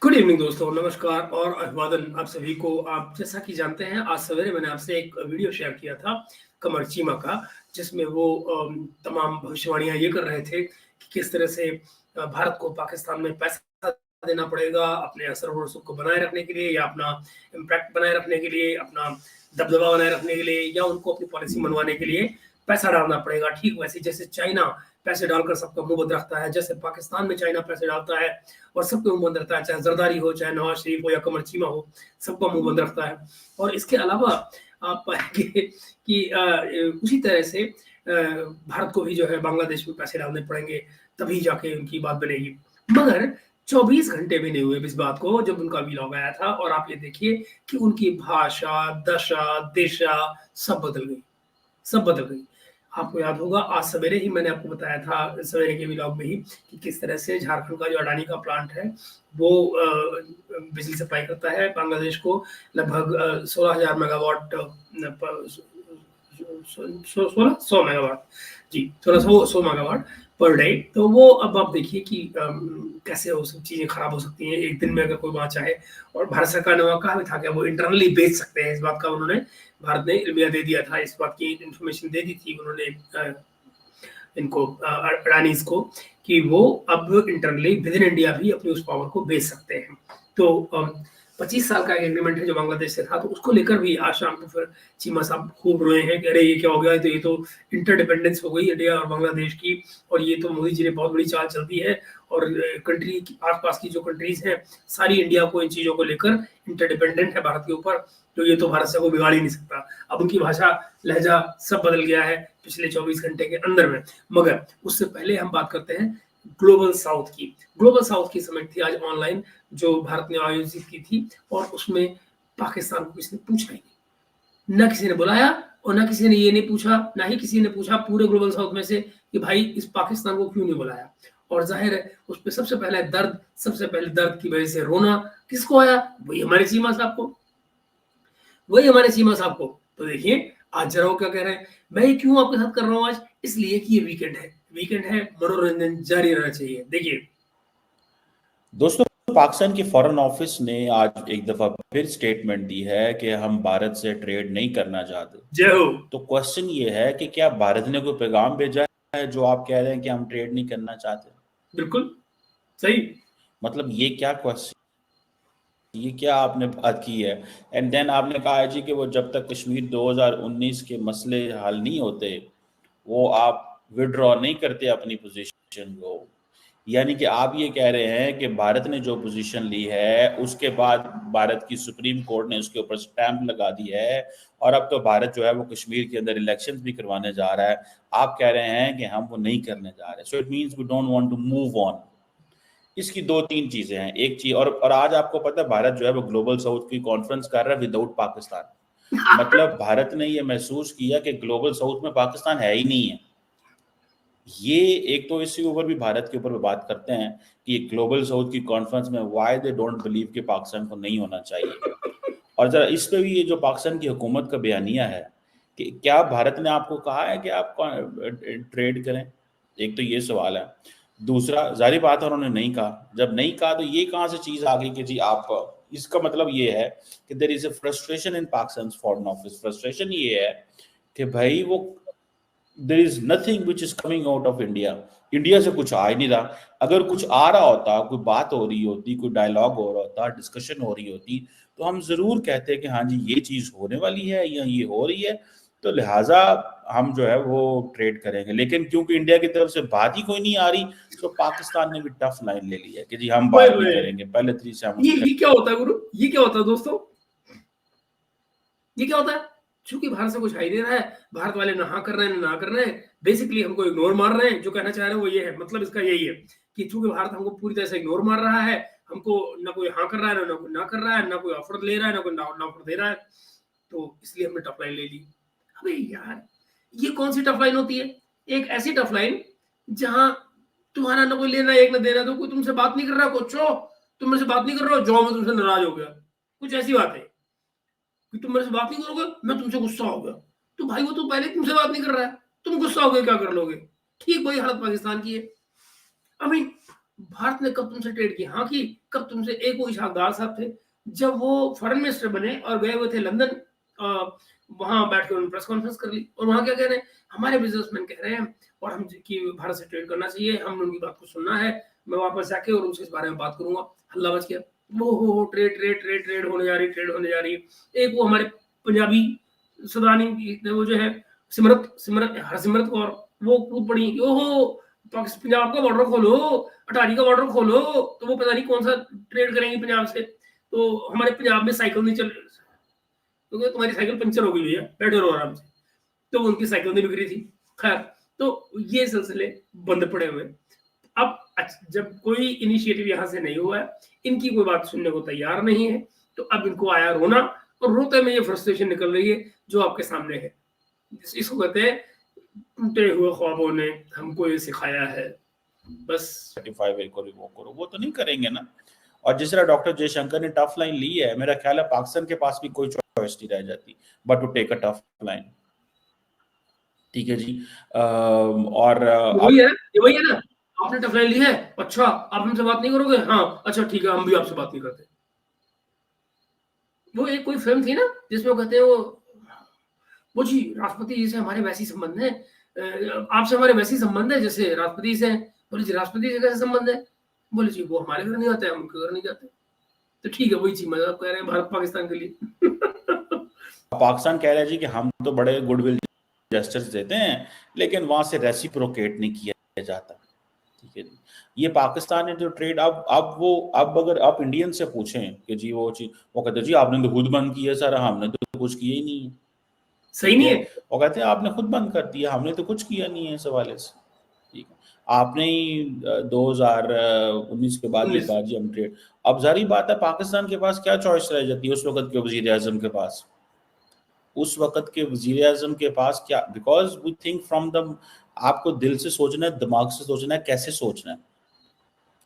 Good evening दोस्तों, नमस्कार और अभिवादन आप सभी को। आप जैसा कि जानते हैं, आज सवेरे मैंने आपसे एक वीडियो शेयर किया था कमर चीमा का, जिसमें वो तमाम भविष्यवाणियां ये कर रहे थे कि किस तरह से भारत को पाकिस्तान में पैसा देना पड़ेगा अपने असर और सुख को बनाए रखने के लिए, या अपना इम्पैक्ट बनाए रखने के लिए, अपना दबदबा बनाए रखने के लिए, या उनको अपनी पॉलिसी मनवाने के लिए पैसा डालना पड़ेगा। ठीक वैसे जैसे चाइना पैसे डालकर सबका मुंह बंद रखता है, जैसे पाकिस्तान में चाइना पैसे डालता है और सबके मुंह बंद रखता है, चाहे जरदारी हो, चाहे नवाज शरीफ हो या कमर चीमा हो, सबका मुंह बंद रखता है। और इसके अलावा आप पाएंगे कि उसी तरह से भारत को भी जो है बांग्लादेश में पैसे डालने पड़ेंगे, तभी जाके उनकी बात बनेगी। मगर 24 घंटे भी नहीं हुए इस बात को जब उनका वीलॉग आया था, और आप ये देखिए कि उनकी भाषा, दशा, दिशा सब बदल गई, सब बदल गई। आपको याद होगा, आज सवेरे ही मैंने आपको बताया था, सवेरे के व्लॉग में ही, कि किस तरह से झारखंड का जो अडानी का प्लांट है वो बिजली सप्लाई करता है बांग्लादेश को, लगभग 16,000 मेगावाट, 100 मेगावाट, जी 100 मेगावाट पर डे। तो वो अब आप देखिए कि कैसे वो सब चीज़ें खराब हो सकती हैं एक दिन में, अगर कोई वहाँ चाहे। और भारत सरकार ने वहाँ कहा भी था कि वो इंटरनली बेच सकते हैं, इस बात का उन्होंने, भारत ने इल्मिया दे दिया था, इस बात की इंफॉर्मेशन दे दी थी उन्होंने इनको, अडानीज को, कि वो अब इंटरनली विद इन इंडिया भी अपनी उस पावर को बेच सकते हैं। तो 25 साल का एग्रीमेंट है जो बांग्लादेश से था, तो उसको लेकर भी आज शाम को फिर चीमा साहब खूब रोए हैं कि अरे ये क्या हो गया है, तो ये तो इंटरडिपेंडेंस हो गई इंडिया और बांग्लादेश की, और ये तो मोदी जी ने बहुत बड़ी चाल चलती है, और कंट्री की आसपास की जो कंट्रीज हैं सारी इंडिया को इन चीज़ों को लेकर इंटरडिपेंडेंट है भारत के ऊपर, तो ये तो भारत से को बिगाड़ ही नहीं सकता। अब उनकी भाषा, लहजा सब बदल गया है पिछले 24 घंटे के अंदर में। मगर उससे पहले हम बात करते हैं ग्लोबल साउथ की। ग्लोबल साउथ की समिट थी आज ऑनलाइन, जो भारत ने आयोजित की थी, और उसमें पाकिस्तान को किसी ने पूछा ही नहीं, न किसी ने बुलाया और न किसी ने ये नहीं पूछा, ना ही किसी ने पूछा पूरे ग्लोबल साउथ में से कि भाई इस पाकिस्तान को क्यों नहीं बुलाया। और जाहिर है उस पर सबसे पहले दर्द की वजह से रोना किसको आया? वही हमारे चीमा साहब को, वही हमारे चीमा साहब को। तो देखिए आज जरा वो क्या कह रहे हैं, मैं ये क्यों आपके साथ कर रहा हूँ आज, इसलिए कि ये वीकेंड है, मनोरंजन जारी रहना चाहिए। देखिए दोस्तों, पाकिस्तान की फॉरेन ऑफिस ने आज एक दफा फिर स्टेटमेंट दी है कि हम भारत से ट्रेड नहीं करना चाहते। जय हो। तो क्वेश्चन ये है कि क्या भारत ने कोई पैगाम भेजा है जो आप कह रहे हैं कि हम ट्रेड नहीं करना चाहते? बिल्कुल सही। मतलब ये क्या क्वेश्चन, ये क्या आपने बात की है? एंड देन आपने कहा है जी कि वो जब तक कश्मीर 2019 के मसले हल नहीं होते वो आप विड्रॉ नहीं करते अपनी पोजीशन को। यानी कि आप ये कह रहे हैं कि भारत ने जो पोजीशन ली है उसके बाद भारत की सुप्रीम कोर्ट ने उसके ऊपर स्टैंप लगा दी है, और अब तो भारत जो है वो कश्मीर के अंदर इलेक्शंस भी करवाने जा रहा है। आप कह रहे हैं कि हम वो नहीं करने जा रहे, so it means we don't want to move on. इसकी दो तीन चीजें हैं। एक चीज, और आज आपको पता है भारत जो है वो ग्लोबल साउथ की कॉन्फ्रेंस कर रहा है विदाउट पाकिस्तान। मतलब भारत ने ये महसूस किया कि ग्लोबल साउथ में पाकिस्तान है ही नहीं है। ये एक तो इसके ऊपर भी भारत के ऊपर भी बात करते हैं कि ग्लोबल साउथ की कॉन्फ्रेंस में व्हाई दे डोंट बिलीव कि पाकिस्तान को नहीं होना चाहिए। और जरा इस पे भी ये जो पाकिस्तान की हुकूमत का बयानिया है कि क्या भारत ने आपको कहा है कि आप ट्रेड करें, एक तो ये सवाल है। दूसरा, जारी बात है उन्होंने नहीं कहा। जब नहीं कहा तो ये कहाँ से चीज आ गई कि जी आप, इसका मतलब ये है कि there is a frustration in Pakistan foreign office. Frustration ये है कि भाई वो there is nothing which is coming out of India. India से कुछ आ ही नहीं रहा। अगर कुछ आ रहा होता, कोई बात हो रही होती, कोई डायलॉग हो रहा होता, डिस्कशन हो रही होती, तो हम जरूर कहते हैं कि हाँ जी ये चीज होने वाली है या ये हो रही है, तो लिहाजा हम जो है वो ट्रेड करेंगे। लेकिन क्योंकि इंडिया की तरफ से बात ही कोई नहीं आ रही, तो पाकिस्तान ने भी टफ लाइन ले ली है कि जी हम बात नहीं करेंगे, पहले 3 से हम ये क्या होता है गुरु, ये क्या होता है दोस्तों, ये क्या होता है? चूंकि भारत से कुछ आ ही नहीं रहा है, भारत वाले ना हाँ कर रहे हैं ना कर रहे हैं, बेसिकली हमको इग्नोर मार रहे हैं। जो कहना चाह रहे हैं वो ये है, मतलब इसका यही है कि चूंकि भारत हमको पूरी तरह से इग्नोर मार रहा है, हमको ना कोई हाँ कर रहा है ना कोई ना कर रहा है, ना कोई ऑफर ले रहा है ना कोई ना ऑफर दे रहा है, तो इसलिए हमने टफ लाइन ले ली। अबे यार, ये कौन सी टफ लाइन होती है? एक ऐसी टफ लाइन जहां तुम्हारा ना कोई लेना एक ना देना, तो कोई तुमसे बात नहीं कर रहा, कुछ तुम मेरे से बात नहीं कर रहे हो, जो मैं तुमसे नाराज हो गया, कुछ ऐसी बात है कि तुम मेरे से बात नहीं करोगे, मैं तुमसे गुस्सा हो गया। तो भाई वो तो पहले तुमसे बात नहीं कर रहा है, तुम गुस्सा हो गए क्या कर लोगे? ठीक वही हालत पाकिस्तान की है। आई मीन भारत ने कब तुमसे ट्रेड किया? हाँ की, कब तुमसे? एक वो इशाकदार साहब थे, जब वो फॉरेन मिनिस्टर बने और गए हुए थे लंदन, वहाँ बैठ के उन्होंने प्रेस कॉन्फ्रेंस कर ली और वहाँ क्या कह रहे हैं, हमारे बिजनेसमैन कह रहे हैं और हम कि भारत से ट्रेड करना चाहिए, हमने उनकी बात को सुनना है, मैं वापस जाके और उनसे इस बारे में बात करूँगा। हल्ला मच गया। वो हो ट्रेड ट्रेड ट्रेड ट्रेड होने जा रही, ट्रेड होने जा रही है। एक वो हमारे पंजाबी सदानी वो जो है सिमरत सिमरत हरसिमरत कौर, वो कूद पड़ी, ओहो पंजाब का बॉर्डर खोलो, अटारी का बॉर्डर खोलो, तो वो पता नहीं कौन सा ट्रेड करेंगी पंजाब से। तो हमारे पंजाब में साइकिल नहीं चल, क्योंकि तो तुम्हारी साइकिल पंचर हो गई भैया, बैठे रहो आराम से। तो उनकी साइकिल नहीं बिक रही थी। खैर, तो ये सिलसिले बंद पड़े हुए। अब जब कोई इनिशिएटिव यहाँ से नहीं हुआ है, इनकी कोई बात सुनने को तैयार नहीं है, तो अब इनको आया रोना, और रोते में ये फ्रस्ट्रेशन निकल रही है जो आपके सामने है। इसको कहते हैं टूटे हुए ख्वाबों ने हमको ये सिखाया है। बस 35A को रिवोक करो, वो तो नहीं करेंगे ना। और जिस तरह डॉक्टर जयशंकर ने टफ लाइन ली है, मेरा ख्याल है पाकिस्तान के पास भी कोई चॉइस नहीं रह जाती but to take a tough line. ठीक है जी। और वही है ना, आपने टफ लाइन ली है, अच्छा आप हमसे बात नहीं करोगे, हाँ अच्छा ठीक है, हम भी आपसे बात नहीं करते। वो एक कोई फिल्म थी ना जिसमें कहते हैं वो जी राष्ट्रपति जी से हमारे वैसी संबंध है, आपसे हमारे वैसी संबंध है जैसे राष्ट्रपति से। बोले जी राष्ट्रपति से कैसे संबंध है? बोले जी वो हमारे घर नहीं आते, हम उनके घर नहीं जाते। तो ठीक है, वही चीज मजाक कह रहे हैं भारत पाकिस्तान के लिए। पाकिस्तान कह रहा है जी कि हम तो बड़े गुडविल जेस्चर्स देते हैं, लेकिन वहां से रेसिप्रोकेट नहीं किया जाता। ठीक है जी। ये पाकिस्तान ने जो ट्रेड अब अगर आप इंडियन से पूछें कि जी वो चीज, वो कहते हैं जी आपने तो खुद बंद किया सर, हमने तो कुछ किया ही नहीं है। सही नहीं है। वो कहते हैं आपने खुद बंद कर दिया, हमने तो कुछ किया नहीं है इस हवाले से। ठीक है, आपने ही 2019 के बाद ये कहा जी हम ट्रेड। अब जारी बात है पाकिस्तान के पास क्या चॉइस रह जाती है उस वक्त के वजीर आजम के पास, उस वक्त के वजीर आजम के पास क्या, because we think from the, आपको दिल से सोचना है, दिमाग से सोचना है, कैसे सोचना है,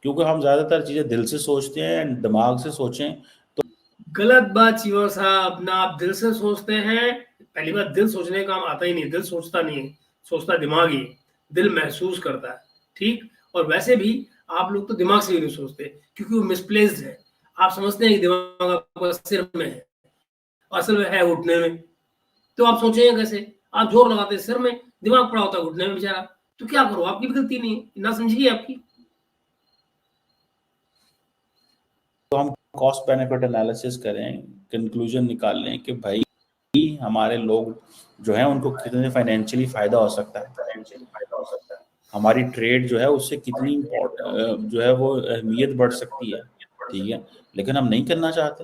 क्योंकि हम ज्यादातर चीजें दिल से सोचते हैं एंड दिमाग से सोचें तो गलत बात चीवर साहब ना, आप दिल से सोचते हैं। पहली बात, दिल सोचने का काम आता ही नहीं, दिल सोचता नहीं है, सोचता दिमाग ही, दिल महसूस करता है। ठीक, और वैसे भी आप लोग तो दिमाग से ही नहीं सोचते क्योंकि वो मिसप्लेस्ड है। आप समझते हैं कि दिमाग आपका सिर में है, असल में है घुटने में, तो आप सोचेंगे कैसे? आप जोर लगाते हैं सिर में, दिमाग पड़ा होता है घुटने में बेचारा। तो क्या करो, आपकी भी गलती नहीं है, ना समझिए आपकी। हम कॉस्ट बेनिफिट एनालिसिस करें, कंक्लूजन निकाल लें कि भाई हमारे लोग जो है उनको कितने फाइनेंशियली फायदा हो सकता है, हमारी ट्रेड जो है उससे कितनी जो है वो अहमियत बढ़ सकती है। ठीक है, लेकिन हम नहीं करना चाहते।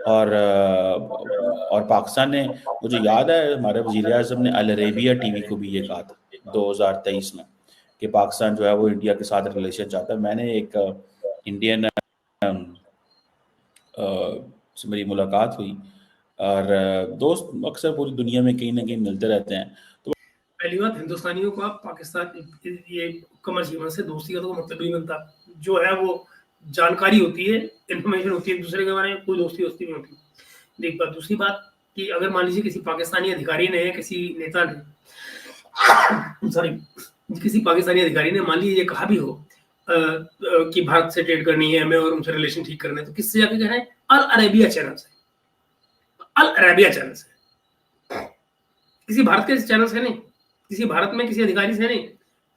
और पाकिस्तान ने, मुझे याद है हमारे वजीर आज़म ने अल अरेबिया टीवी को भी ये कहा था 2023 में कि पाकिस्तान जो है वो इंडिया के साथ रिलेशन चाहता है। मैंने एक इंडियन से मेरी मुलाकात हुई, और दोस्त अक्सर पूरी दुनिया में कहीं ना कहीं मिलते रहते हैं। तो पहली बात, हिंदुस्तानियों का पाकिस्तान ये कमर जीवन से दोस्ती का तो मतलब नहीं बनता, जो है वो जानकारी होती है, इन्फॉर्मेशन होती है एक दूसरे के बारे में, कोई दोस्ती वोस्ती नहीं होती। एक बात, दूसरी बात कि अगर मान लीजिए किसी पाकिस्तानी अधिकारी ने, किसी नेता ने सॉरी किसी पाकिस्तानी अधिकारी ने मान लीजिए कहा भी हो कि भारत से ट्रेड करनी है हमें और उनसे रिलेशन ठीक करना है, तो किससे जाके कह रहे हैं? अल अरेबिया चैनल से, अल अरेबिया चैनल से, किसी भारत के चैनल से नहीं, किसी भारत में किसी अधिकारी से नहीं,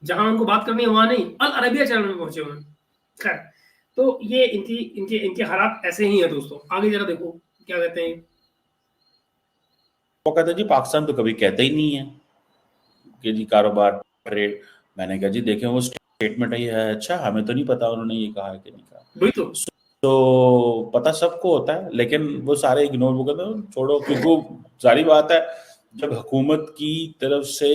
जहां उनको बात करनी है वहां नहीं, अल अरेबिया चैनल में पहुंचे हुए। खैर, तो ये इनकी इनके इनके हालात ऐसे ही है दोस्तों। आगे जरा देखो क्या कहते हैं। वो कहते हैं जी पाकिस्तान तो कभी कहते ही नहीं है कि जी कारोबार ट्रेड। मैंने कहा जी देखें वो स्टेटमेंट है, अच्छा हमें तो नहीं पता उन्होंने ये कहा है कि नहीं कहा। वही तो पता सबको होता है, लेकिन वो सारे इग्नोर, वो कहते हैं छोड़ो, क्योंकि सारी बात है जब हुकूमत की तरफ से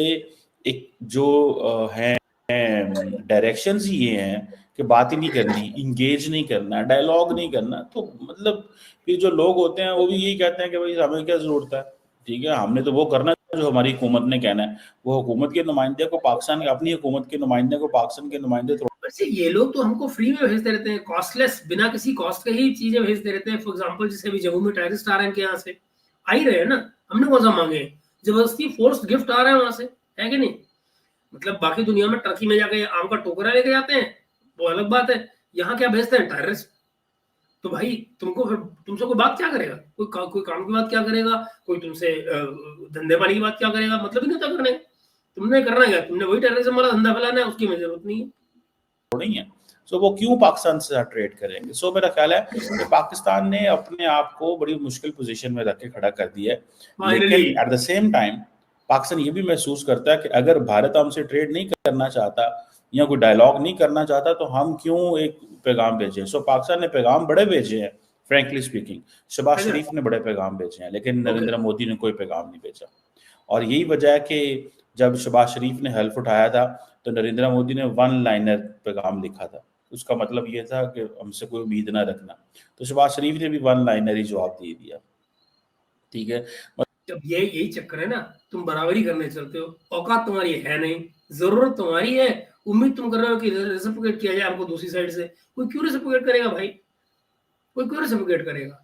एक जो है डायरेक्शंस ही ये हैं कि बात ही नहीं करनी, इंगेज नहीं करना, डायलॉग नहीं करना, तो मतलब फिर जो लोग होते हैं वो भी यही कहते हैं कि भाई हमें क्या जरूरत है, ठीक है हमने तो वो करना है जो हमारी हुकूमत ने कहना है। वो हुकूमत के नुमाइंदे को पाकिस्तान, अपनी हुकूमत के नुमाइंदे को पाकिस्तान के नुमाइंदे वैसे ये लोग तो हमको फ्री में भेजते रहते हैं, कॉस्टलेस, बिना किसी कॉस्ट के ही चीजें भेजते रहते हैं। फॉर एग्जांपल जैसे अभी जम्मू में टेररिस्ट आ रहे हैं, यहाँ से आ ही रहे हैं ना, हमने कौन सा मांगे, जबरदस्ती फोर्स गिफ्ट आ रहे हैं वहां से, है कि नहीं? मतलब बाकी दुनिया में टर्की में जाके आम का टोकरा लेके जाते हैं, वो अलग बात है। यहाँ क्या भेजते हैं? टेररिस्ट। तो भाई तुमको फिर तुमसे कोई बात क्या करेगा? कोई काम की बात क्या करेगा? कोई तुमसे धंधे पानी की बात क्या करेगा? मतलब ही नहीं होता करने। तुमने करना क्या? तुमने वही टेररिज्म वाला धंधा फैलाना है, उसकी हमें जरूरत नहीं है। नहीं है। सो वो क्यों पाकिस्तान से साथ ट्रेड करेंगे? सो मेरा ख्याल है कि पाकिस्तान ने अपने आप को बड़ी मुश्किल पोजीशन में रख के खड़ा कर दिया है। फाइनली लेकिन at the same time Pakistan ये भी महसूस करता है कि अगर भारत हमसे ट्रेड नहीं करना चाहता या कोई डायलॉग नहीं करना चाहता तो हम क्यों एक पैगाम भेजें। सो पाकिस्तान ने पैगाम बड़े भेजे हैं, फ्रेंकली स्पीकिंग। शहबाज शरीफ ने बड़े पैगाम भेजे हैं, लेकिन नरेंद्र मोदी ने कोई पैगाम नहीं भेजा। और यही वजह है कि जब शहबाज शरीफ ने हल्फ उठाया था तो नरेंद्र मोदी ने वन लाइनर पैगाम लिखा था। उसका मतलब ये था कि हमसे कोई उम्मीद ना रखना। तो शहबाज शरीफ ने भी वन लाइनर ही जवाब दे दिया। ठीक है, जब ये यही चक्कर है ना, तुम बराबरी करने चलते हो, औकात तुम्हारी है नहीं, जरूरत तुम्हारी है, उम्मीद तुम कर रहे हो कि रेसिप्रोकेट किया जाए हमको दूसरी साइड से। कोई क्यों रेसिप्रोकेट करेगा भाई? कोई क्यों रेसिप्रोकेट करेगा?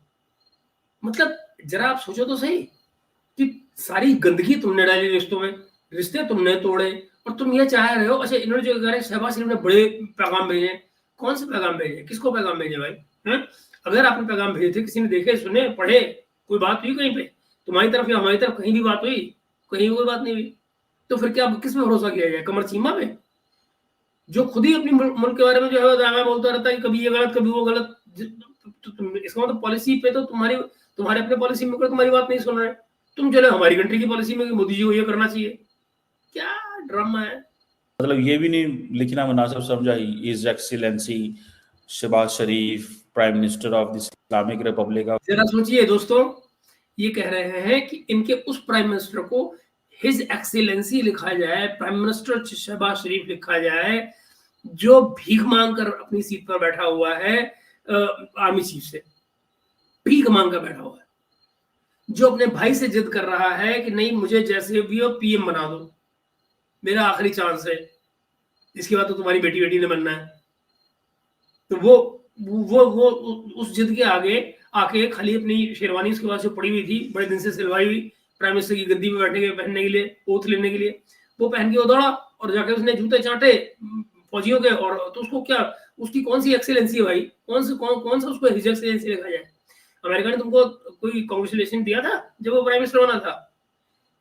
मतलब जरा आप सोचो तो सही कि सारी गंदगी तुमने डाली रिश्तों में, रिश्ते तुमने तोड़े, और तुम ये चाह रहे हो। अच्छा, इन्होंने जो कह रहे हैं शहबाज शरीफ ने बड़े पैगाम भेजे, कौन से पैगाम भेजे? किसको पैगाम भेजे भाई? हैं? अगर आपने पैगाम भेजे थे, किसी ने देखे, सुने, पढ़े, कोई बात हुई कहीं पे तुम्हारी तरफ या हमारी तरफ? कहीं भी बात हुई? कहीं कोई बात नहीं हुई। तो फिर क्या किस पे भरोसा किया जाए? कमर चीमा पे, जो खुद ही अपनी मुल्क के बारे में जो है बोलता रहता है कि कभी ये गलत कभी वो गलत। तो इसका मतलब पॉलिसी पे तो तुम्हारे अपने पॉलिसी मेकर तुम्हारी बात नहीं सुन रहे। तुम चले हमारी कंट्री की पॉलिसी में कि मोदी जी को ये करना चाहिए। क्या ड्रामा है? मतलब ये भी नहीं लिखना मुनासिब समझा his excellency Shahbaz Sharif prime minister of the Islamic Republic of. जरा सोचिए दोस्तों, ये कह रहे हैं कि इनके उस प्राइम मिनिस्टर को हिज एक्सीलेंसी लिखा जाए, प्राइम मिनिस्टर शहबाज शरीफ लिखा जाए, जो भीख मांग कर अपनी सीट पर बैठा हुआ है, आर्मी चीफ से भीख मांग कर बैठा हुआ है, जो अपने भाई से जिद कर रहा है कि नहीं मुझे जैसे भी हो पीएम बना दो, मेरा आखिरी चांस है, इसके बाद तो तुम्हारी बेटी बेटी ने बनना है। तो वो उस जिद के आगे आके खाली अपनी शेरवानी उसके पास जो पड़ी हुई थी, बड़े दिन से सिलवाई हुई, प्राइम मिनिस्टर की गद्दी में बैठने के पहनने के लिए, ओथ लेने के लिए, वो पहन के वो दौड़ा और जाके उसने जूते चाटे फौजियों के। और तो उसको क्या, उसकी कौन सी एक्सीलेंसी है भाई? कौन सा उसको हिज एक्सीलेंसी लिखा जाए? अमेरिका ने तुमको कोई कांग्रेचुलेशन दिया था जब वो प्राइम मिनिस्टर बना था?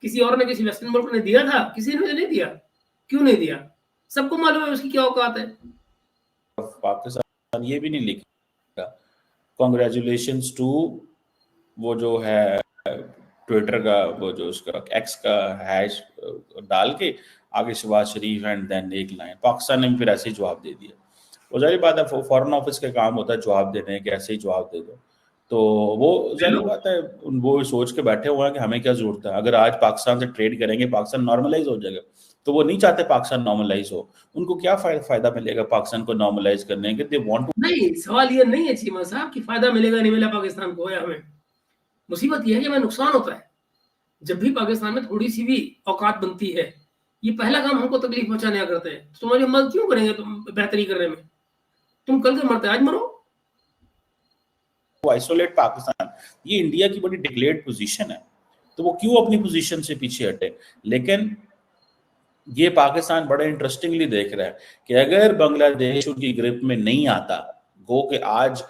किसी और ने, किसी वेस्टर्न मुल्क ने दिया था? किसी ने नहीं दिया। क्यों नहीं दिया? सबको मालूम है उसकी क्या औकात है। पाकिस्तान ये भी नहीं लिखेगा कॉन्ग्रेचुलेशंस टू वो जो है ट्विटर का वो जो उसका एक्स का हैश डाल के आगे शहबाज शरीफ एंड देन एक लाइन। पाकिस्तान ने फिर ऐसे ही जवाब दे दिया। वो जाहिर बात है फॉरेन ऑफिस का काम होता है जवाब देने के, ऐसे ही जवाब दे दो। तो वो जाहिर बात है वो सोच के बैठे हुए हैं कि हमें क्या जरूरत है, अगर आज पाकिस्तान से ट्रेड करेंगे पाकिस्तान नॉर्मलाइज हो जाएगा। तो वो नहीं चाहते पाकिस्तान नॉर्मलाइज हो। उनको क्या फायदा मिलेगा पाकिस्तान को नॉर्मलाइज करने के? They want to. नहीं, सवाल ये नहीं है चीमा साहब कि फायदा मिलेगा नहीं मिला पाकिस्तान को या हमें। मुसीबत यह है कि हमें नुकसान होता है जब भी पाकिस्तान में थोड़ी सी भी औकात बनती है। ये पहला काम हमको तकलीफ पहुंचाने करते हैं। तो तुम्हारी मदद क्यों करेंगे तुम बेहतरी करने में? तुम कल के मरते आज मरो। आइसोलेट पाकिस्तान, ये इंडिया की बड़ी डिक्लेयर्ड पोजीशन है, तो वो क्यों अपनी पोजीशन से पीछे हटे? लेकिन ये पाकिस्तान बड़ा इंटरेस्टिंगली देख रहा है कि अगर बांग्लादेश उनकी ग्रिप में नहीं आता, गो कि आज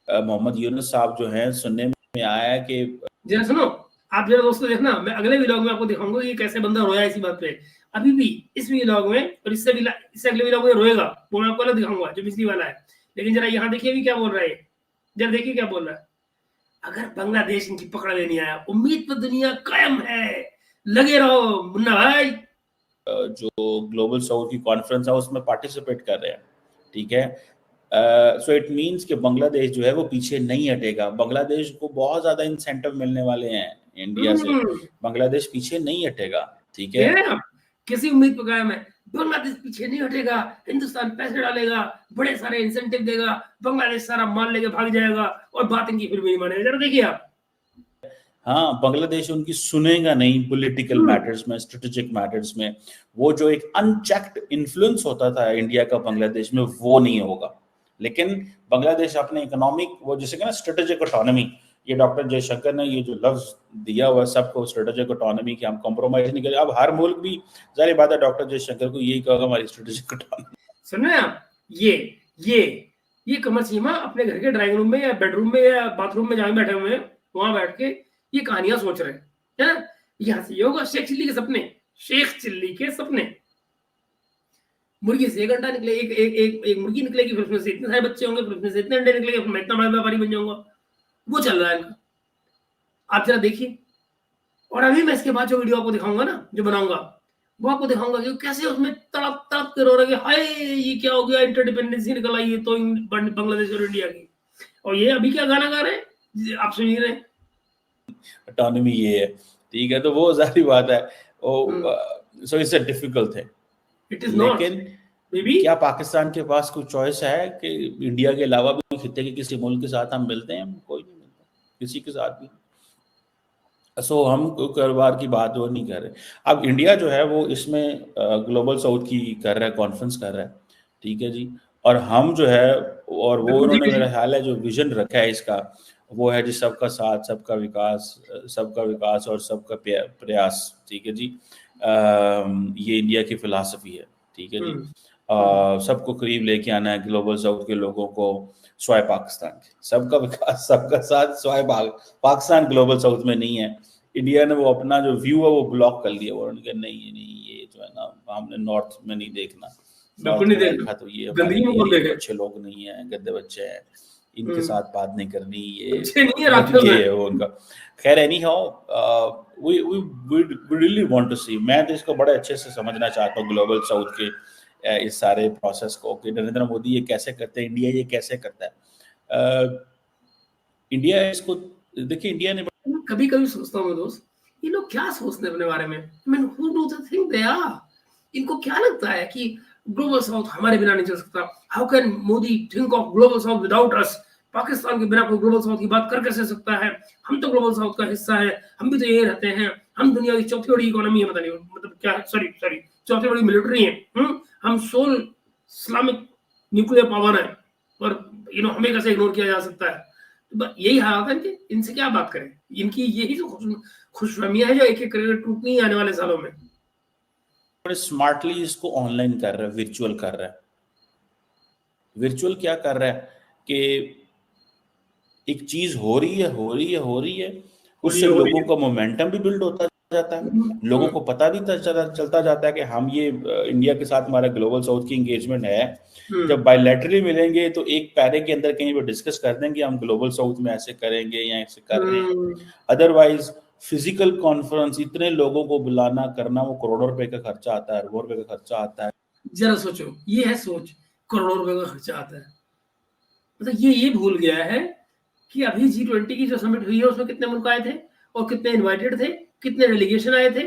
मोहम्मद यूनुस साहब जो हैं सुनने में आया है कि जरा सुनो, आप जरा दोस्तों देखना, मैं अगले व्लॉग में आपको दिखाऊंगा कि कैसे बंदा रोया इसी बात पे। अभी भी इस व्लॉग में और इससे अगले व्लॉग में रोएगा, वो मैं आपको अलग दिखाऊंगा जो पिछली वाला है। लेकिन जरा यहाँ देखिए अभी क्या बोल रहा है, जरा देखिए क्या बोल रहा है। अगर बांग्लादेश इनकी पकड़ में नहीं आया, उम्मीद पर दुनिया कायम है, लगे रहो मुन्ना भाई। जो ग्लोबल साउथ की कॉन्फ्रेंस है उसमें पार्टिसिपेट कर रहे हैं। ठीक है, सो इट मींस कि बांग्लादेश जो है वो पीछे नहीं हटेगा। बांग्लादेश को बहुत ज्यादा इंसेंटिव मिलने वाले हैं इंडिया से, बांग्लादेश पीछे नहीं हटेगा। ठीक है, किसी उम्मीद पर कायम है, बांग्लादेश पीछे नहीं हटेगा, हिंदुस्तान पैसे डालेगा, बड़े सारे इंसेंटिव देगा, बांग्लादेश सारा माल लेके भाग जाएगा और बात इनकी फिर भी नहीं मानेगा। जरा देखिए आप। हाँ, बांग्लादेश उनकी सुनेगा नहीं पॉलिटिकल मैटर्स में, स्ट्रेटेजिक मैटर्स में। वो जो एक अनचेक्ड इन्फ्लुएंस होता था इंडिया का बांग्लादेश में, वो नहीं होगा। लेकिन बांग्लादेश अपने इकोनॉमिक वो जैसे कि ना स्ट्रेटेजिक ऑटोनॉमी, ये डॉक्टर जयशंकर ने ये जो लफ्ज दिया हुआ सबको, स्ट्रेटेजिक ऑटोनॉमी की हम कॉम्प्रोमाइज नहीं करें। अब हर मुल्क भी जाहिर बात है डॉक्टर जयशंकर को यही कहोगा हमारी स्ट्रेटेजिक ऑटोनॉमी। सुन रहे हैं आप? ये ये कमर सीमा अपने घर के ड्राइंग रूम में या बेडरूम में या बाथरूम में जहां बैठे हुए हैं वहां बैठ के ये कहानियां सोच रहे हैं, है ना? यहाँ से ये होगा शेख चिल्ली के सपने, शेख चिल्ली के सपने। मुर्गी से एक अंडा निकले, एक मुर्गी निकलेगी, फिर उसमें से इतने सारे बच्चे होंगे, फिर उसमें से इतने अंडे निकलेंगे, फिर मैं इतना बड़ा व्यापारी बन जाऊंगा। वो चल रहा है इनका, आप जरा देखिए। और अभी मैं इसके बाद जो वीडियो आपको दिखाऊंगा ना, जो बनाऊंगा, वो आपको दिखाऊंगा कि कैसे उसमें तड़प तड़प के रो रहे हैं, हाय ये क्या हो गया, इंटरडिपेंडेंसी निकल आई है तो बांग्लादेश और इंडिया की। और ये अभी क्या गाना गा रहे हैं, आप सुन ही रहे हैं। ऑटोनॉमी ये है, ठीक है, तो वो जारी बात है। So it's a difficult thing. It is not, लेकिन क्या पाकिस्तान के पास कोई चॉइस है कि इंडिया के अलावा भी खित्ते के किसी मुल्क के साथ हम मिलते हैं? कोई नहीं मिलता किसी के साथ भी। सो हम कारोबार की बात वो नहीं कर रहे। अब इंडिया जो है वो इसमें ग्लोबल साउथ की कर रहा है, कॉन्फ्रेंस कर रहा है, ठीक है जी। और हम जो है, और वो उन्होंने मेरा ख्याल है जो विजन रखा है इसका, वो है जी सबका साथ, सबका विकास और सबका प्रयास, ठीक है जी। ये इंडिया की फिलॉसफी है, ठीक है जी। सबको करीब लेके आना है, ग्लोबल साउथ के लोगों को स्वाय पाकिस्तान के, सबका विकास सबका साथ स्वाय पाकिस्तान ग्लोबल साउथ में नहीं है। इंडिया ने वो अपना जो व्यू है वो ब्लॉक कर लिया, वो उन्होंने कहा नहीं ये जो है ना हमने नॉर्थ में नहीं देखना, नॉर्थ में देखा तो ये हमारे लिए अच्छे लोग नहीं है, गंदे बच्चे हैं, इनके साथ बात नहीं करनी, ये है वो उनका। खैर any how we really want to see, मैं तो इसको बड़े अच्छे से समझना चाहता हूँ ग्लोबल साउथ के इस सारे प्रोसेस को, कि नरेंद्र मोदी ये कैसे करते हैं, इंडिया ये कैसे करता है। इंडिया इसको देखिए, इंडिया ने कभी कभी सोचता हूँ दोस्त, ये लोग क्या सोचते हैं अपने बारे में, who do they think they are? इनको क्या लगता है कि ग्लोबल साउथ हमारे बिना नहीं चल सकता? How can Modi think of global south without अस? पाकिस्तान के बिना कोई ग्लोबल साउथ की बात कर कैसे सकता है? हम तो ग्लोबल साउथ का हिस्सा है, हम भी तो यही रहते हैं, हम दुनिया की चौथी बड़ी इकोनॉमी है, पता नहीं मतलब क्या, सॉरी चौथी बड़ी मिलिट्री है, हम सोल इस्लामिक न्यूक्लियर पावर है, और हमें कैसे इग्नोर किया जा सकता है? यही हालत है इनके, इनसे क्या बात करें? इनकी यही जो खुशफहमियां है जो एक एक करके टूटनी आने वाले सालों में। स्मार्टली इसको ऑनलाइन कर रहा है, वर्चुअल कर रहा है। वर्चुअल क्या कर रहा है कि एक चीज हो रही है, उससे लोगों का मोमेंटम भी बिल्ड होता जाता है, लोगों को पता भी चलता जाता है कि हम ये इंडिया के साथ हमारा ग्लोबल साउथ की एंगेजमेंट है। जब बायलैटरली मिलेंगे तो एक पैरे के अंदर कहीं पर डिस्कस कर देंगे हम ग्लोबल साउथ में ऐसे करेंगे या ऐसे कर रहे हैं। अदरवाइज फिजिकल कॉन्फ्रेंस, इतने लोगों को बुलाना करना, वो करोड़ों रुपए का खर्चा आता है, अरबों रुपए का खर्चा आता है। जरा सोचो, ये है सोच, करोड़ों रुपए का खर्चा आता है। मतलब ये भूल गया है कि अभी G20 की जो समिट हुई है उसमें कितने मुल्क आए थे और कितने इनवाइटेड थे, कितने डेलीगेशन आए थे,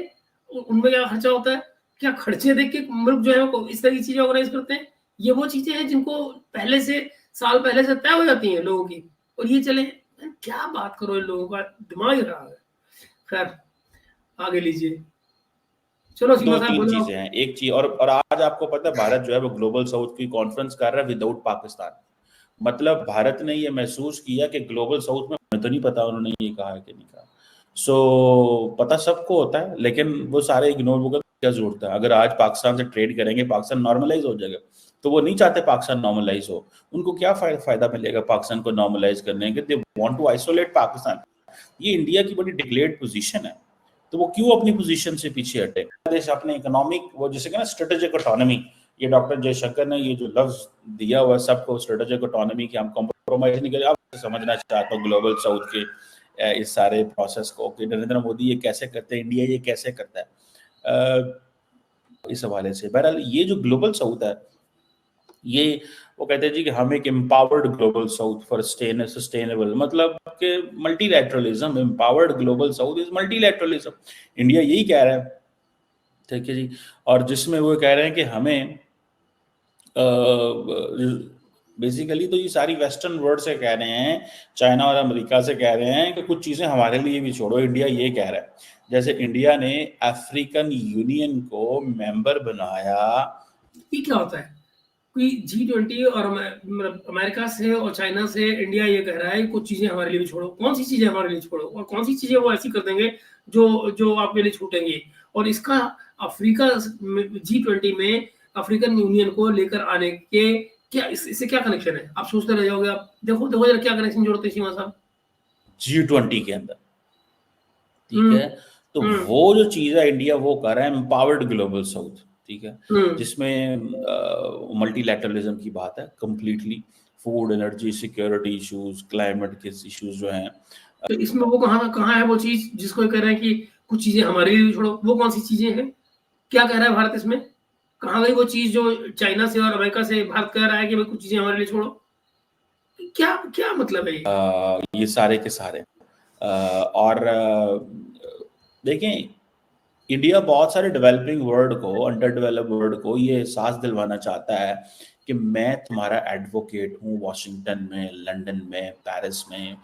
उनमें क्या खर्चा होता है, क्या खर्चे देख के मुल्क जो है वो इस तरह की चीजें ऑर्गेनाइज करते हैं। ये वो चीजें हैं जिनको साल पहले से तय हो जाती हैं लोगों की, और ये चले, क्या बात करो, इन लोगों का दिमाग खराब है। खैर आगे लीजिए, चलो। दो तीन चीजें हैं, एक चीज और आज आपको पता है भारत जो है वो ग्लोबल साउथ की कॉन्फ्रेंस कर रहा है विदाउट पाकिस्तान। मतलब भारत ने ये महसूस किया कि ग्लोबल साउथ में तो नहीं पता उन्होंने ये कहा है कि नहीं कहा। सो पता सबको होता है, लेकिन वो सारे इग्नोर वो क्या जरूरत है। अगर आज पाकिस्तान से ट्रेड करेंगे, पाकिस्तान नॉर्मलाइज हो जाएगा, तो वो नहीं चाहते पाकिस्तान नॉर्मलाइज हो। उनको क्या फायदा मिलेगा पाकिस्तान को नॉर्मलाइज करने के? They want to isolate Pakistan. ये इंडिया की बड़ी डिक्लेयर्ड पोजीशन है, तो वो क्यों अपनी पोजीशन से पीछे हटे? देश अपने इकोनॉमिक वो जैसे कि ना स्ट्रेटेजिक ऑटोनॉमी, ये डॉक्टर जयशंकर ने ये जो लफ्ज दिया हुआ सबको, स्ट्रेटेजिक ऑटोनॉमी की हम कॉम्प्रोमाइज नहीं करें। आप समझना चाहता हूँ ग्लोबल साउथ के इस सारे प्रोसेस को कि नरेंद्र मोदी ये कैसे करते हैं, इंडिया ये कैसे करता है, इस हवाले से। बहरहाल ये जो ग्लोबल साउथ है, ये वो कहते हैं जी कि हम एक empowered global south for sustainable, मतलब कि multilateralism, empowered global south is multilateralism. India यही कह रहा है, ठीक है जी। और जिसमें वो कह रहे हैं कि हमें बेसिकली तो ये सारी वेस्टर्न वर्ल्ड से कह रहे हैं, चाइना और अमेरिका से कह रहे हैं कि कुछ चीजें हमारे लिए भी छोड़ो। इंडिया ये कह रहा है, जैसे इंडिया ने अफ्रीकन यूनियन को मेंबर बनाया। ये क्या होता है? कोई G20 और मतलब अमेरिका से और चाइना से इंडिया ये कह रहा है कुछ चीजें हमारे लिए भी छोड़ो। कौन सी चीजें हमारे लिए छोड़ो, और कौन सी चीजें वो ऐसी कर देंगे जो आपके लिए छूटेंगी? और इसका अफ्रीका G20 में अफ्रीकन यूनियन को लेकर आने के क्या इससे क्या कनेक्शन है? आप सोचते रह जाओगे। आप देखो देखो जरा क्या कनेक्शन जोड़ते हैं सीमा साहब। G20 के अंदर, ठीक है। तो वो जो चीज है इंडिया वो कर रहा है, एम्पावर्ड ग्लोबल साउथ, ठीक है, जिसमें मल्टीलैटरलिज्म की बात है completely, food, energy, security issues, climate के इश्यूज जो हैं। तो इसमें वो कहाँ है वो चीज जिसको ये कह रहे हैं कि कुछ चीजें हमारे लिए भी छोड़ो? वो कौन सी चीजें हैं? क्या कह रहा है भारत इसमें? कहाँ गई वो चीज जो चाइना से और अमेरिका से भारत कह रहा है कि भाई कुछ चीजें हमारे लिए छोड़ो? क्या क्या मतलब है ये सारे के सारे और देखें, इंडिया बहुत सारे डेवलपिंग वर्ल्ड को, अंडर डेवलप्ड वर्ल्ड को ये एहसास दिलवाना चाहता है कि मैं तुम्हारा एडवोकेट हूँ, वॉशिंगटन में, लंदन में, पेरिस में,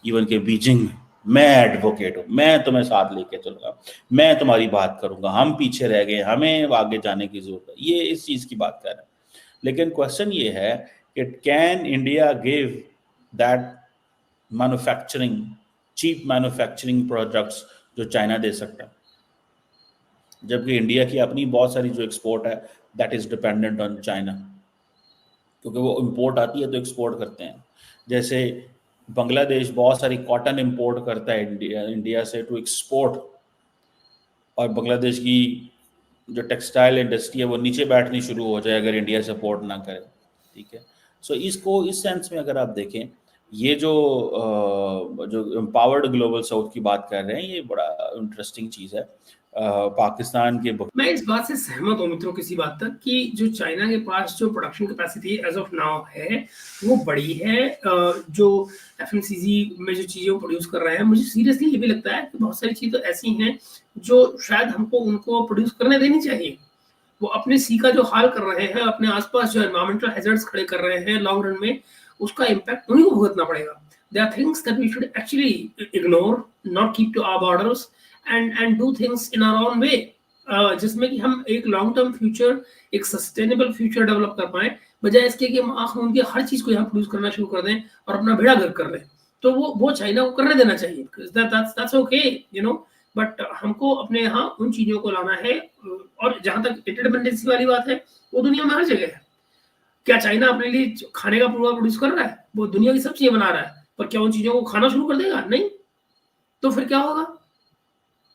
इवन के बीजिंग में मैं एडवोकेट हूँ, मैं तुम्हें साथ लेके चलूंगा, मैं तुम्हारी बात करूंगा, हम पीछे रह गए, हमें आगे जाने की जरूरत है, ये इस चीज की बात कर रहे हैं। लेकिन क्वेश्चन ये है कि can India give that manufacturing, cheap manufacturing products जो चाइना दे सकता है, जबकि इंडिया की अपनी बहुत सारी जो एक्सपोर्ट है that is dependent on China, क्योंकि वो इंपोर्ट आती है तो एक्सपोर्ट करते हैं। जैसे बांग्लादेश बहुत सारी कॉटन इंपोर्ट करता है इंडिया से टू एक्सपोर्ट, और बांग्लादेश की जो टेक्सटाइल इंडस्ट्री है वो नीचे बैठनी शुरू हो जाए अगर इंडिया सपोर्ट ना करे, ठीक है। सो इसको इस सेंस में अगर आप देखें, ये जो एम्पावर्ड ग्लोबल साउथ की बात कर रहे हैं, ये बड़ा इंटरेस्टिंग चीज़ है। पाकिस्तान के मैं इस बात से सहमत हूँ मित्रों किसी बात तक कि जो चाइना के पास जो production capacity as of now है वो बड़ी है। जो एफएमसीजी में जो चीज़ें प्रोड्यूस कर रहे हैं, मुझे सीरियसली ये भी लगता है कि बहुत सारी चीज़ें ऐसी हैं जो शायद हमको उनको प्रोड्यूस करने देनी चाहिए। वो अपने सी का जो हाल कर रहे हैं, अपने आसपास जो एनवायरमेंटल हैजर्ड्स खड़े कर रहे हैं लॉन्ग रन में, उसका इम्पैक्ट उन्हीं को भुगतना पड़ेगा। There are things that we should actually ignore, not keep to our borders, and do things in our own way, जिसमें कि हम एक लॉन्ग टर्म फ्यूचर, एक सस्टेनेबल फ्यूचर डेवलप कर पाए, बजाय इसके कि हम आँख मूंद के हर चीज को यहाँ प्रोड्यूस करना शुरू कर दें और अपना भेड़ा गर्क कर लें। तो वो चाइना को करने देना चाहिए, that's okay, you know, but हमको अपने यहाँ उन चीजों को लाना है। और जहां तक इंटरडिपेंडेंसी वाली बात है, वो दुनिया में हर जगह है। क्या चाइना अपने लिए खाने का पूरा प्रोड्यूस कर रहा है? वो दुनिया की सब चीजें बना रहा है, पर क्या उन चीजों को खाना शुरू कर देगा? नहीं। तो फिर क्या होगा?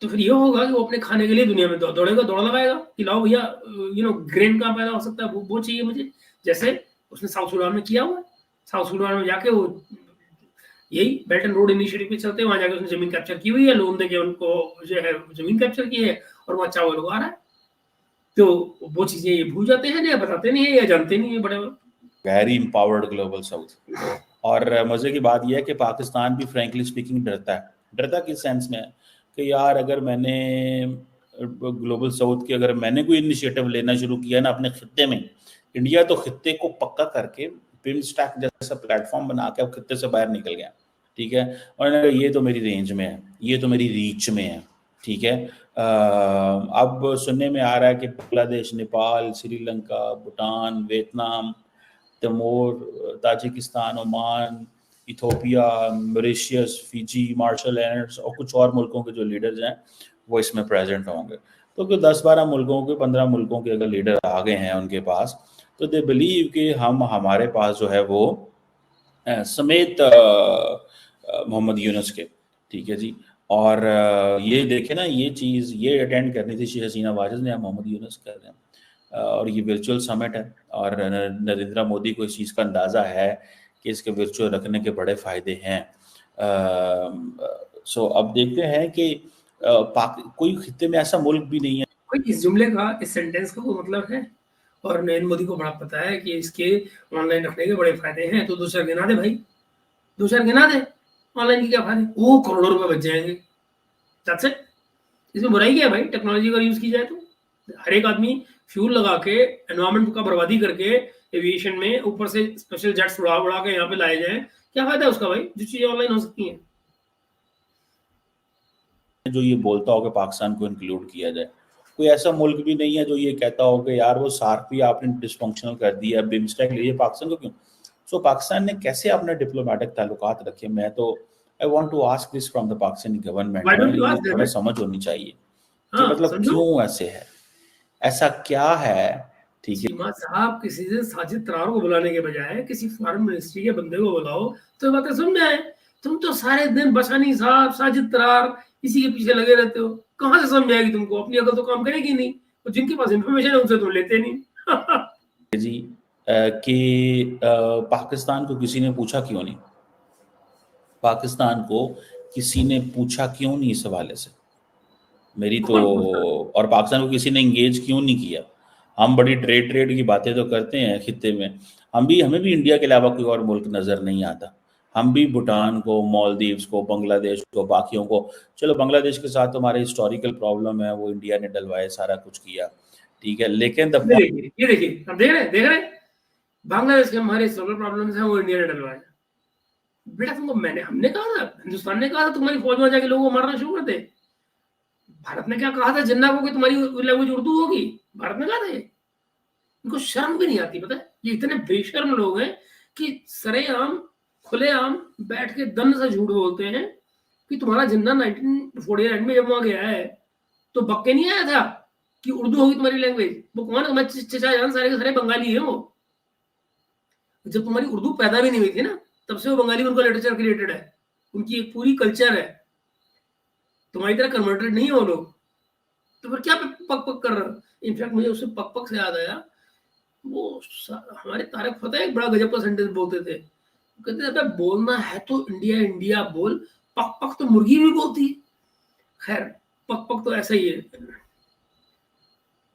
तो फिर ये होगा कि वो अपने खाने के लिए दुनिया में दौड़ेगा, दौड़ लगाएगा कि लाओ भैया, ग्रेन कहाँ पैदा हो सकता है, वो चाहिए मुझे। जैसे उसने साउथ सुडान में किया हुआ। साउथ सुडान में जाके वो यही बेल्ट एंड रोड इनिशिएटिव पे चलते हैं, वहां जाके उसने जमीन कैप्चर की हुई है, लोन देके उनको जो है जमीन कैप्चर की है, और वहां चावल उगा रहा है। तो वो चीजें ये भूल जाते हैं, या बताते नहीं है, या जानते नहीं है बड़े। Very empowered global south. और मजे की बात यह है कि पाकिस्तान भी फ्रैंकली स्पीकिंग डरता किस सेंस में है कि यार अगर मैंने ग्लोबल साउथ के अगर मैंने कोई इनिशिएटिव लेना शुरू किया ना अपने खित्ते में, इंडिया तो खित्ते को पक्का करके बिमस्टेक जैसा प्लेटफॉर्म बना के अब खित्ते से बाहर निकल गया, ठीक है। और ये तो मेरी रेंज में है, ये तो मेरी रीच में है, ठीक है। अब सुनने में आ रहा है कि Bangladesh, Nepal, Sri Lanka, Bhutan, Vietnam, Timor, Tajikistan, Oman, Ethiopia, Mauritius, Fiji, Marshall Islands और कुछ और मुल्कों के जो लीडर्स हैं वो इसमें प्रेजेंट होंगे। तो 10-12 मुल्कों के, 15 मुल्कों के अगर लीडर आ गए हैं उनके पास, तो दे बिलीव कि हमारे पास जो है वो समेत मोहम्मद यूनुस के, ठीक है जी। और ये देखे ना, ये चीज़ ये अटेंड करनी थी शेख हसीना वाजिद ने, मोहम्मद यूनुस कर रहे हैं। और ये वर्चुअल समिट है और नरेंद्र मोदी को इस चीज़ का अंदाज़ा है कि इसके वर्चुअल रखने के बड़े फ़ायदे हैं। सो अब देखते हैं कि कोई खित्ते में ऐसा मुल्क भी नहीं है। इस जुमले का, इस सेंटेंस का कोई मतलब है? और नरेंद्र मोदी को बड़ा पता है कि इसके ऑनलाइन रखने के बड़े फायदे हैं, तो 2 चार गिना दे भाई, 2 चार गिना दे। ऑनलाइन के क्या फायदे? वो करोड़ों रुपए बच जाएंगे। That's it. इसमें बुराई क्या है भाई? टेक्नोलॉजी का यूज की जाए तो हर एक आदमी फ्यूल लगा के एनवायरमेंट का बर्बादी करके एविएशन में ऊपर से स्पेशल जेट्स उड़ा उड़ा के यहाँ पे लाए जाए, क्या फायदा है उसका भाई, जो चीजें ऑनलाइन हो सकती हैं। जो ये बोलता हो कि पाकिस्तान को इंक्लूड किया जाए, कोई ऐसा मुल्क भी नहीं है जो ये कहता हो कि यार वो सार्क भी आपने डिसफंक्शनल कर दिया, बिमस्टेक लिए पाकिस्तान को क्यों। सो पाकिस्तान ने कैसे अपने डिप्लोमेटिक ताल्लुकात रखे? मैं तो I want to ask this from the Pakistani government, थोड़ा समझ होनी चाहिए कि मतलब क्यों ऐसे है, ऐसा क्या है, ठीक है। चीमा साहब, किसी दिन साजिद तरार को बुलाने के बजाय किसी फॉरेन मिनिस्ट्री के बंदे को बुलाओ तो बातें समझ में आए। तुम तो सारे दिन बशानी साहब, साजिद तरार इसी के पीछे लगे रहते हो, कहाँ से समझ आएगी तुमको? अपनी अकल तो काम करेगी नहीं, और जिनके पास इंफॉर्मेशन है उनसे तुम लेते नहीं। जी कि पाकिस्तान को किसी ने पूछा क्यों नहीं, पाकिस्तान को किसी ने पूछा क्यों नहीं इस हवाले से मेरी तो, और पाकिस्तान को किसी ने इंगेज क्यों नहीं किया। हम बड़ी ट्रेड की बातें तो करते हैं खित्ते में, हमें भी इंडिया के अलावा कोई और मुल्क नज़र नहीं आता। हम भी भूटान को, मालदीव्स को, बांग्लादेश को, बाकियों को, चलो बांग्लादेश के साथ हमारे हिस्टोरिकल प्रॉब्लम है, वो इंडिया ने डलवाए, सारा कुछ किया, ठीक है, लेकिन ये देखिए हम देख रहे हैं बांग्लादेश के हमारे सोलर प्रॉब्लम्स हैं, वो इंडिया ने डलवाए। बेटा तुमको हमने कहा था, हिंदुस्तान ने कहा था तुम्हारी फौज में जाके लोगों को मारना शुरू कर दे। भारत ने क्या कहा था जिन्ना को कि तुम्हारी लैंग्वेज उर्दू होगी? भारत ने कहा था ये? इनको शर्म भी नहीं आती, पता है? ये इतने बेशर्म लोग हैं कि सरेआम खुलेआम बैठ के दम से झूठ बोलते हैं कि तुम्हारा जिन्ना 1949 में जब वहां गया है तो बक्के नहीं आया था कि उर्दू होगी तुम्हारी लैंग्वेज। वो कौन है? तुम्हारे चचा जान सारे के सारे बंगाली है। वो जब तुम्हारी उर्दू पैदा भी नहीं हुई थी ना, तब से वो बंगाली उनका लिटरेचर क्रिएटेड है, उनकी एक पूरी कल्चर है। तुम्हारी तरह कन्वर्टेड नहीं हो लोग, तो फिर क्या पक पक कर रहे हो? इनफैक्ट मुझे उससे पक पक से याद आया, वो हमारे तारक फतेह एक बड़ा गजब का सेंटेंस बोलते थे, कहते थे बोलना है तो इंडिया इंडिया बोल, पक पक तो मुर्गी भी बोलती है। खैर पक पक तो ऐसा ही है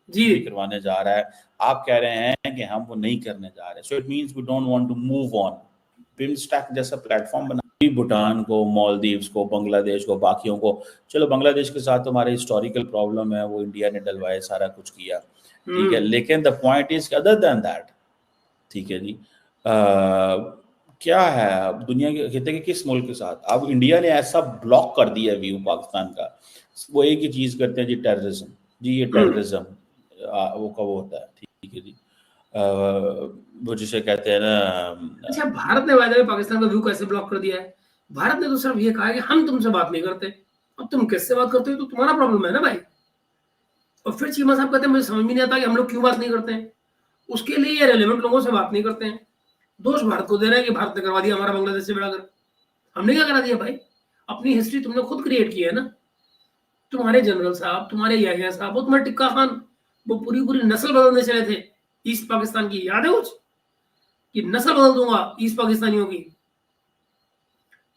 जी। करवाने जा रहा है, आप कह रहे हैं कि हम वो नहीं करने जा रहे, so it means we don't want to move on. BIMSTEC जैसा प्लेटफॉर्म बना, भूटान को, मालदीव्स को, बांग्लादेश को, बाकियों को, चलो बांग्लादेश के साथ हमारे हिस्टोरिकल प्रॉब्लम है, वो इंडिया ने डलवाए, सारा कुछ किया, ठीक है, लेकिन the point is other than that, ठीक है जी। क्या है अब दुनिया के कहते हैं कि किस मुल्क के साथ, अब इंडिया ने ऐसा ब्लॉक कर दिया व्यू पाकिस्तान का, वो एक ही चीज करते हैं जी, टेररिज्म, जी ये टेररिज्म वो कब होता है, ठीक है जी, वो जिसे कहते हैं ना। अच्छा, भारत ने वायदे में पाकिस्तान का व्यू कैसे ब्लॉक कर दिया है? भारत ने तो सिर्फ ये कहा है कि हम तुमसे बात नहीं करते। अब तुम किससे बात करते हो तो तुम्हारा प्रॉब्लम है ना भाई। और फिर चीमा साहब कहते हैं मुझे समझ में नहीं आता कि हम लोग क्यों बात नहीं करते हैं। उसके लिए ये रेलेवेंट लोगों से बात नहीं करते हैं। दोष भारत को देना है कि भारत ने करवा दिया हमारा बांग्लादेश से बेड़ा कर। हमने क्या करा दिया भाई? अपनी हिस्ट्री तुमने खुद क्रिएट की है ना। तुम्हारे जनरल साहब, तुम्हारे याहिया साहब, वो तुम्हारे टिक्का खान, वो पूरी नस्ल बदलने चले थे ईस्ट पाकिस्तान की, याद है कुछ? कि नस्ल बदल दूंगा ईस्ट पाकिस्तानियों की।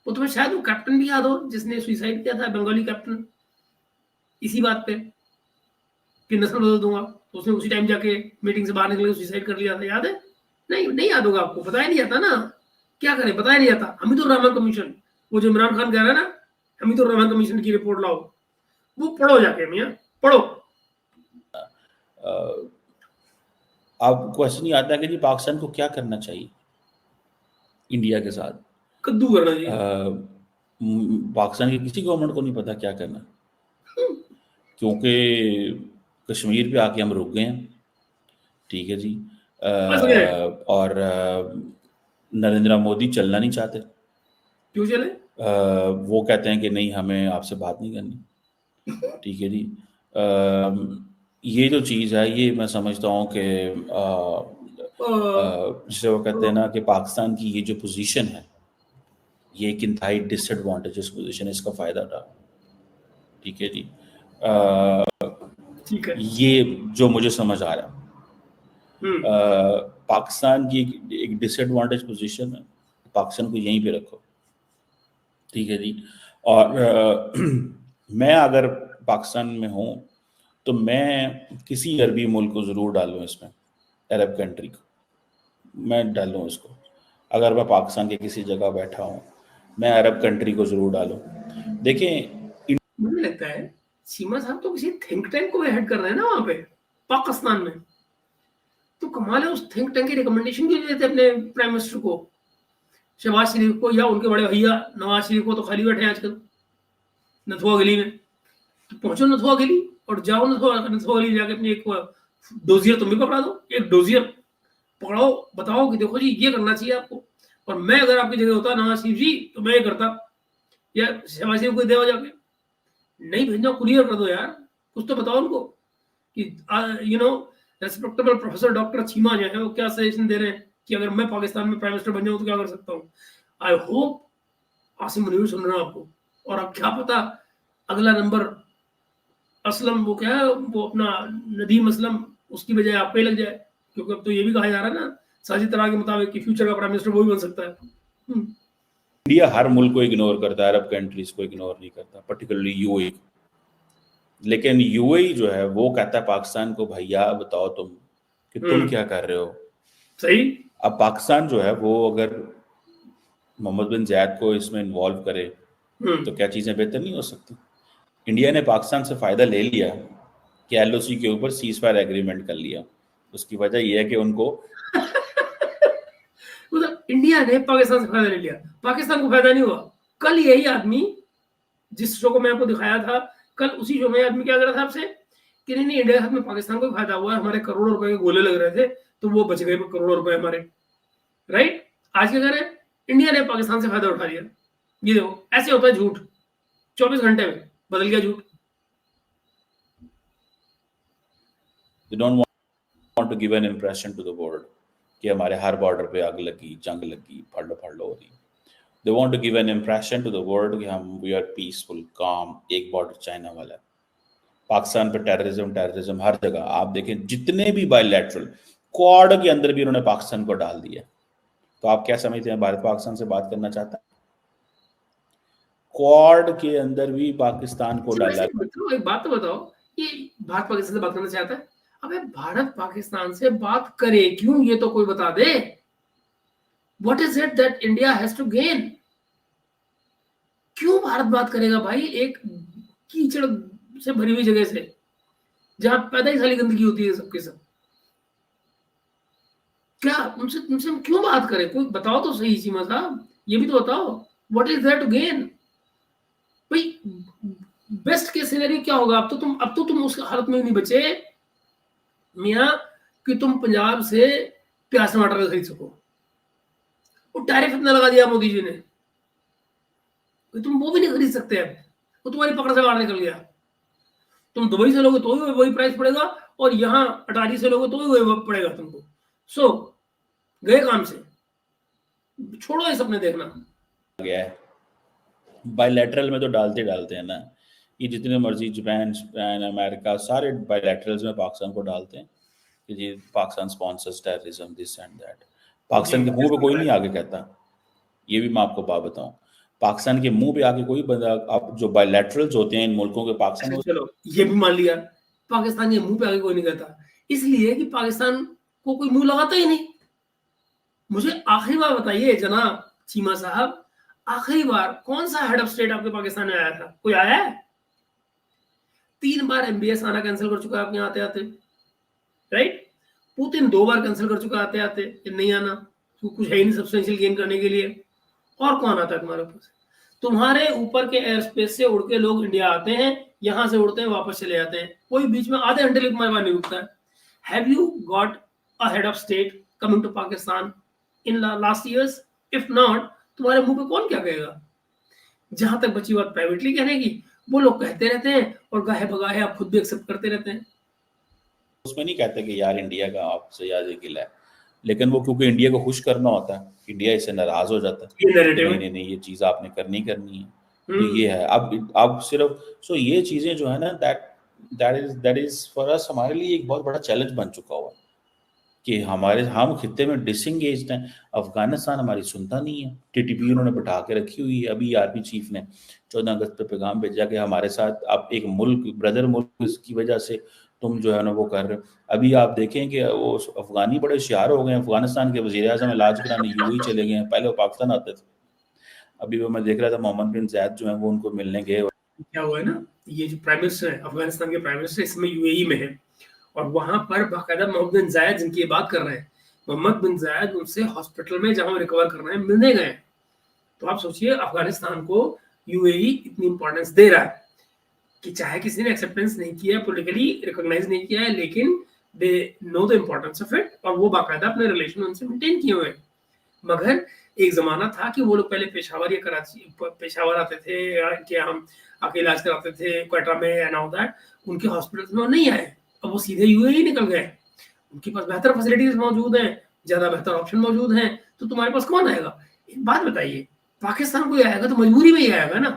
वो तुम्हें शायद वो कैप्टन भी याद हो जिसने सुसाइड किया था, बंगाली कैप्टन, इसी बात पे कि नस्ल बदल दूंगा। तो उसने उसी टाइम जाके मीटिंग से बाहर निकल के सुसाइड कर लिया था, याद है? नहीं याद होगा आपको, बताया नहीं जाता ना, क्या करें, बताया नहीं जाता। हमीदुर रहमान कमीशन, वो जो इमरान खान कह रहा है ना, हमीदुर रहमान कमीशन की रिपोर्ट लाओ, वो पढ़ो जाके, मियां पढ़ो। अब क्वेश्चन ये आता है कि जी पाकिस्तान को क्या करना चाहिए इंडिया के साथ? कद्दू करना चाहिए। पाकिस्तान की किसी गवर्नमेंट को नहीं पता क्या करना, क्योंकि कश्मीर पे आके हम रुक गए हैं, ठीक है जी। और नरेंद्र मोदी चलना नहीं चाहते। क्यों चले? वो कहते हैं कि नहीं, हमें आपसे बात नहीं करनी, ठीक है जी। ये जो चीज़ है, ये मैं समझता हूँ कि जिसे वो कहते हैं ना कि पाकिस्तान की ये जो पोजीशन है, ये एक इंतहाई डिसएडवांटेजेस पोजीशन है, इसका फ़ायदा उठा, ठीक है जी। ठीक है, ये जो मुझे समझ आ रहा, पाकिस्तान की एक डिसएडवांटेज पोजीशन है, पाकिस्तान को यहीं पे रखो, ठीक है जी। और मैं अगर पाकिस्तान में हूँ तो मैं किसी अरबी मुल्क को ज़रूर डालूँ इसमें, अरब कंट्री को मैं डालूँ इसको। अगर मैं पाकिस्तान के किसी जगह बैठा हूँ, मैं अरब कंट्री को ज़रूर डालूँ। देखें, मुझे लगता है चीमा साहब तो किसी थिंक टैंक को हेड कर रहे हैं ना वहां पे पाकिस्तान में। तो कमाल है, उस थिंक टैंक की रिकमेंडेशन क्यों देते अपने प्राइम मिनिस्टर को, शहबाज शरीफ को, या उनके बड़े भैया नवाज शरीफ को? तो खाली बैठे हैं आजकल नथुआ गली में। तो पहुंचो नथुआ गली और जाओ नथुआ गली जाके अपनी एक डोजियर तुम भी पकड़ा दो, एक डोजियर पकड़ाओ, बताओ कि देखो जी ये करना चाहिए आपको। और मैं अगर आपकी जगह होता नवाज शरीफ जी तो मैं ये करता, या शहबाज शरीफ को देवा जाके। नहीं भेजना, कुरियर कर दो यार, कुछ तो बताओ उनको कि you know respectable professor doctor Cheema जो है वो क्या सजेशन दे रहे हैं कि अगर मैं पाकिस्तान में प्राइम मिनिस्टर बन जाऊं तो क्या कर सकता हूँ। आई होप आसिम मुनीर सुन रहे हो आपको, और अब क्या पता अगला नंबर असलम वो क्या है वो अपना नदीम असलम उसकी बजाय आप पे लग जाए, क्योंकि अब तो ये भी कहा जा रहा है ना साजिद तरह के मुताबिक कि फ्यूचर का प्राइम मिनिस्टर वो भी बन सकता है। इंडिया हर मुल्क को इग्नोर करता है, अरब कंट्रीज को इग्नोर नहीं करता, पर्टिकुलरली यूएई। लेकिन यूएई जो है वो कहता है पाकिस्तान को, भैया बताओ तुम कि तुम क्या कर रहे हो। सही। अब पाकिस्तान जो है वो अगर मोहम्मद बिन जायद को इसमें इन्वॉल्व करे तो क्या चीज़ें बेहतर नहीं हो सकती। इंडिया ने पाकिस्तान से फ़ायदा ले लिया कि एलओसी के ऊपर सीज फायर एग्रीमेंट कर लिया। उसकी वजह यह है कि उनको मतलब इंडिया ने पाकिस्तान से फायदा ले लिया, पाकिस्तान को फायदा नहीं हुआ। कल यही आदमी जिस शो को मैं आपको दिखाया था, कल उसी शो में आदमी क्या कर रहा था आपसे कि नहीं नहीं इंडिया में पाकिस्तान को फायदा हुआ है, हमारे करोड़ों रुपए के गोले लग रहे थे तो वो बच गए करोड़ों रुपए हमारे। राइट। आज क्या कर रहे हैं, इंडिया ने पाकिस्तान से फायदा उठा लिया। ये देखो ऐसे होता है झूठ, 24 घंटे में बदल गया झूठ। they don't want to give an impression to the world कि हमारे हर बॉर्डर पे आग लगी, जंग लगी, फाड़ लो हो रही। They want to give an impression to the world कि हम we are peaceful, calm, एक बॉर्डर चाइना वाला है। पाकिस्तान पे टेररिज्म हर जगह आप देखें, जितने भी बायलैटरल क्वाड के अंदर भी उन्होंने पाकिस्तान को डाल दिया। तो आप क्या समझते हैं भारत पाकिस्तान से बात करना चाहता है? क्वाड के अंदर भी पाकिस्तान को डाला। एक बात तो बताओ, ये भारत पाकिस्तान से बात करना चाहता है, अबे भारत पाकिस्तान से बात करे क्यों, ये तो कोई बता दे। What is it that India has to gain? क्यों भारत बात करेगा भाई एक कीचड़ से भरी हुई जगह से जहां पैदा ही सारी गंदगी होती है सबके सब। क्या उनसे उनसे हम क्यों बात करें, कोई बताओ तो सही चीमा साहब, ये भी तो बताओ। What is there to gain भाई, बेस्ट केस सिनेरियो क्या होगा। अब तो तुम उस हालत में नहीं बचे मियां कि तुम पंजाब से प्याज टमाटर खरीद सको। वो टैरिफ इतना लगा दिया मोदी जी ने, तुम वो भी नहीं खरीद सकते। अब वो तुम्हारी पकड़ से बाहर निकल गया। तुम दुबई से लोगे तो भी वही प्राइस पड़ेगा, और यहाँ अटारी से लोगे तो भी वही पड़ेगा तुमको। सो गए काम से, छोड़ो ये सपने देखना। गया है बायलैटरल में तो डालते हैं ना, ये जितने मर्जी जापान अमेरिका सारे बायलैटरल्स में पाकिस्तान को डालते हैं कि जी Pakistan sponsors terrorism this and that. Pakistan के मुंह पे कोई नहीं आगे कहता। ये भी मैं आपको बात बताऊं, पाकिस्तान के मुंह पे आके कोई बंदा, आप जो बायलैटरल्स होते हैं इन मुल्कों के पाकिस्तान, चलो ये भी मान लिया पाकिस्तान के मुंह पे आके कोई नहीं कहता, इसलिए कि पाकिस्तान को कोई मुंह लगाता ही नहीं। मुझे आखिरी बार बताइए जनाब चीमा साहब, आखिरी बार कौन सा हेड ऑफ स्टेट आपके पाकिस्तान में आया था? कोई आया है? 3 बार MBS आना कैंसिल कर चुका है आपके आते आते। राइट। पुतिन 2 बार कैंसिल कर चुका आते आते कि नहीं आना, तो कुछ है ही नहीं सब्सटेंशियल गेन करने के लिए। और कौन आता है तुम्हारे ऊपर? तुम्हारे ऊपर के एयर स्पेस से उड़ के लोग इंडिया आते हैं, यहां से उड़ते हैं वापस चले जाते हैं, कोई बीच में आधे घंटे लिए तुम्हारे पास नहीं रुकता है। Have you got a head of state coming to Pakistan in last years? If not, तुम्हारे मुंह पे कौन क्या कहेगा? जहां तक बची बात प्राइवेटली कहने की, वो लोग कहते रहते हैं और गाहे बगाहे आप खुद भी एक्सेप्ट करते रहते हैं। उसमें नहीं कहते कि यार इंडिया का आपसे याद गिला है, लेकिन वो क्योंकि इंडिया को खुश करना होता है, इंडिया इससे नाराज हो जाता है। नहीं ये चीज आपने करनी है। तो ये है अब सिर्फ ये चीजें जो है ना, दैट इज फॉर अस, हमारे लिए एक बहुत बड़ा चैलेंज बन चुका हुआ कि हम खित्ते में डिसंगेज्ड हैं। अफगानिस्तान हमारी सुनता नहीं है, टीटीपी उन्होंने बैठा के रखी हुई है। अभी आर्मी चीफ ने 14 अगस्त पे पैगाम भेजा कि हमारे साथ आप एक मुल्क, ब्रदर मुल्क की वजह से तुम जो है ना वो कर रहे हो। अभी आप देखें कि वो अफगानी बड़े होशियार हो गए हैं। अफगानिस्तान के वज़ीर-ए-आज़म इलाज कराने यूएई चले गए हैं, पहले वो पाकिस्तान आते थे। अभी वो मैं देख रहा था मोहम्मद बिन जायद जो है वो उनको मिलने गए। क्या हुआ है ना, ये जो प्राइम मिनिस्टर है अफगानिस्तान के प्राइम मिनिस्टर इसमें यूएई में है, और वहां पर बाकायदा मोहम्मद बिन जायद जिनकी बात कर रहे हैं, मोहम्मद बिन जायद उनसे हॉस्पिटल में जहां रिकवर कर रहे हैं मिलने गए। तो आप सोचिए अफगानिस्तान को यूएई इतनी इंपॉर्टेंस दे रहा है कि चाहे किसी ने एक्सेप्टेंस नहीं किया, पॉलिटिकली रिकॉग्नाइज नहीं किया है, लेकिन they know the importance of it, और वो बाकायदा अपने रिलेशन उनसे मेंटेन किए हुए हैं। मगर एक जमाना था कि वो लोग पहले पेशावर या कराची, पेशावर आते थे कि हम आके इलाज कराते थे क्वेटा में एंड ऑल दैट, उनके हॉस्पिटल्स में नहीं आए, अब वो सीधे यूएई निकल गए। उनके पास बेहतर फैसिलिटीज मौजूद हैं, ज्यादा बेहतर ऑप्शन मौजूद हैं, तो तुम्हारे पास कौन आएगा? एक बात बताइए, पाकिस्तान कोई आएगा तो मजबूरी में ही आएगा ना।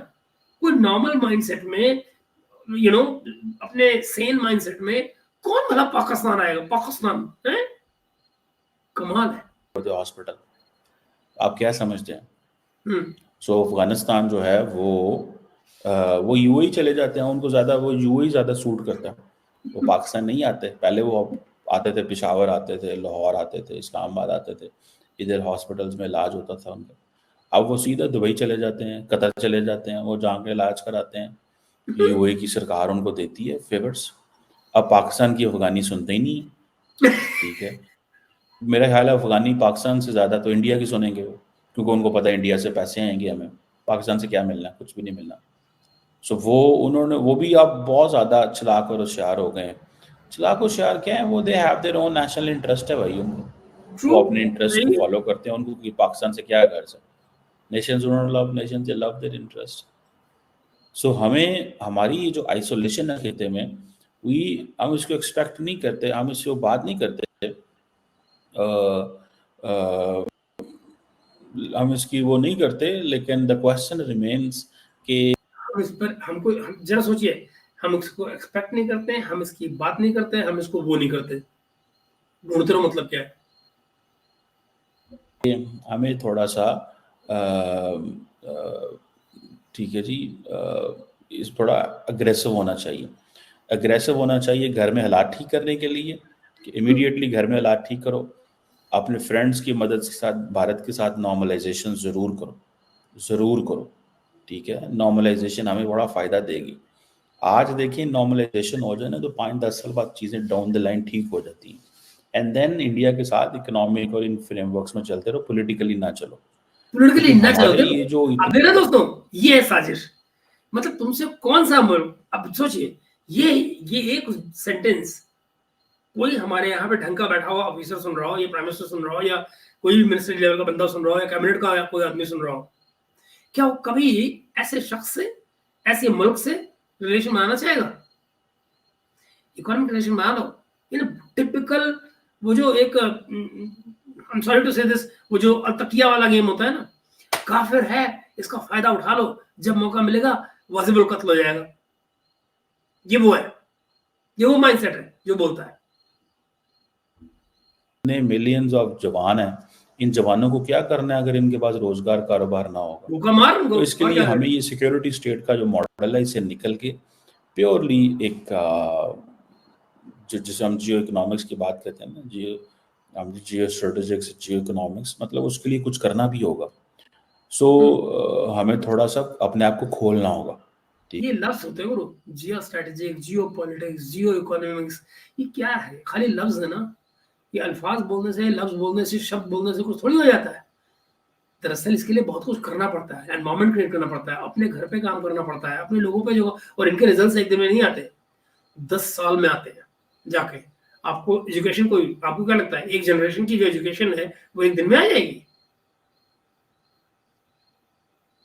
कोई नॉर्मल माइंडसेट में, यू नो, अपने सेन माइंडसेट में कौन भला पाकिस्तान आएगा? पाकिस्तान है, कमाल है। हॉस्पिटल आप क्या समझते हैं? हम्म, सो अफगानिस्तान जो है वो यूएई चले जाते हैं, उनको ज़्यादा वो यूएई ज़्यादा सूट करता है, वो पाकिस्तान नहीं आते। पहले वो आते थे, पेशावर आते थे, लाहौर आते थे, इस्लामाबाद आते थे, इधर हॉस्पिटल्स में इलाज होता था उनका। अब वो सीधा दुबई चले जाते हैं, कतर चले जाते हैं, वो जाके इलाज कराते हैं, यूएई की सरकार उनको देती है फेवर्स। अब पाकिस्तान की अफगानी सुनते ही नहीं, ठीक है। मेरा ख्याल है अफगानी पाकिस्तान से ज़्यादा तो इंडिया की सुनेंगे वो, क्योंकि उनको पता है इंडिया से पैसे आएंगे, हमें पाकिस्तान से क्या मिलना है, कुछ भी नहीं मिलना। सो वो भी अब बहुत ज़्यादा चालाक और होशियार हो गए हैं। चालाक होशियार क्या है, वो they have their own national interest है भाई उनको, ट्रू, वो अपने इंटरेस्ट को सही है। फॉलो करते हैं, उनको कि पाकिस्तान से क्या गर्ज है। Nations don't love nations, they love their interest. So हमें हमारी ये जो आइसोलेशन है खिते में, वी हम इसको एक्सपेक्ट नहीं करते, हम इसको बात नहीं करते, अ, अ, हम इसकी वो नहीं करते, लेकिन द क्वेश्चन रिमेन्स कि हम इस पर हमको हम जरा सोचिए, हम इसको एक्सपेक्ट नहीं करते, हम इसकी बात नहीं करते, हम इसको वो नहीं करते, ढूंढते रहो मतलब क्या है। हमें थोड़ा सा ठीक है जी, इस थोड़ा अग्रेसिव होना चाहिए। अग्रेसिव होना चाहिए घर में हालात ठीक करने के लिए, कि इमीडिएटली घर में हालात ठीक करो। अपने फ्रेंड्स की मदद के साथ भारत के साथ नॉर्मलाइजेशन ज़रूर करो, ज़रूर करो, ठीक है। नॉर्मलाइजेशन हमें बड़ा फ़ायदा देगी। आज देखिए नॉर्मलाइजेशन हो जाए ना, तो 5-10 साल बाद चीज़ें डाउन द लाइन ठीक हो जाती हैं। एंड देन इंडिया के साथ इकोनॉमिक और इन फ्रेमवर्क्स में चलते रहो, पॉलिटिकली ना चलो, पॉलिटिकली क्योंकि ना चलो। हमारे देखो, ये जो अब देखना दोस्तों, ये है साजिश। मतलब तुमसे कौन सा अब सोचिए, ये एक सेंटेंस कोई हमारे यहाँ पे ढंग का बैठा हुआ ऑफिसर सुन रहा हो, या प्राइम मिनिस्टर सुन रहा हो, या कोई भी मिनिस्ट्री लेवल का बंदा सुन रहा हो, या कैबिनेट का कोई आदमी सुन रहा हो, क्या वो कभी ऐसे शख्स से, ऐसे मुल्क से रिलेशन बनाना चाहेगा? इकोनॉमिक रिलेशन बना लो इन टिपिकल, वो जो एक, आई एम सॉरी टू से दिस, वो जो तकिया वाला गेम होता है ना, काफिर है, इसका फायदा उठा लो, जब मौका मिलेगा वाजिबुल कत्ल हो जाएगा। ये वो है, ये वो माइंडसेट है जो बोलता है। मिलियंस ऑफ जवान हैं, इन जवानों को क्या करना है अगर इनके पास रोजगार कारोबार ना होगा? भूखा मार उनको, तो इसके और लिए क्या हमें करें? ये सिक्योरिटी स्टेट का जो मॉडल है, इससे निकल के प्योरली एक जिसे हम जियो इकोनॉमिक्स की बात करते हैं ना, हम जियो स्ट्रेटेजिक्स, जियो इकोनॉमिक्स, मतलब उसके लिए कुछ करना भी होगा। सो हमें थोड़ा सा अपने आप को खोलना होगा। ये लफ्ज होते हैं गुरु, जियो स्ट्रेटेजिक, जियो पॉलिटिक्स, जियो इकोनॉमिक्स, ये क्या है? खाली लफ्ज है ना। ये अल्फाज बोलने से, लफ्ज बोलने से, शब्द बोलने से कुछ थोड़ी हो जाता है। दरअसल इसके लिए बहुत कुछ करना पड़ता है, एनवायरमेंट क्रिएट करना पड़ता है, अपने घर पे काम करना पड़ता है, अपने लोगों पे जो, और इनके रिजल्ट एक दिन में नहीं आते, 10 साल में आते हैं जाके। आपको एजुकेशन, कोई आपको क्या लगता है एक जनरेशन की जो एजुकेशन है वो एक दिन में आ जाएगी?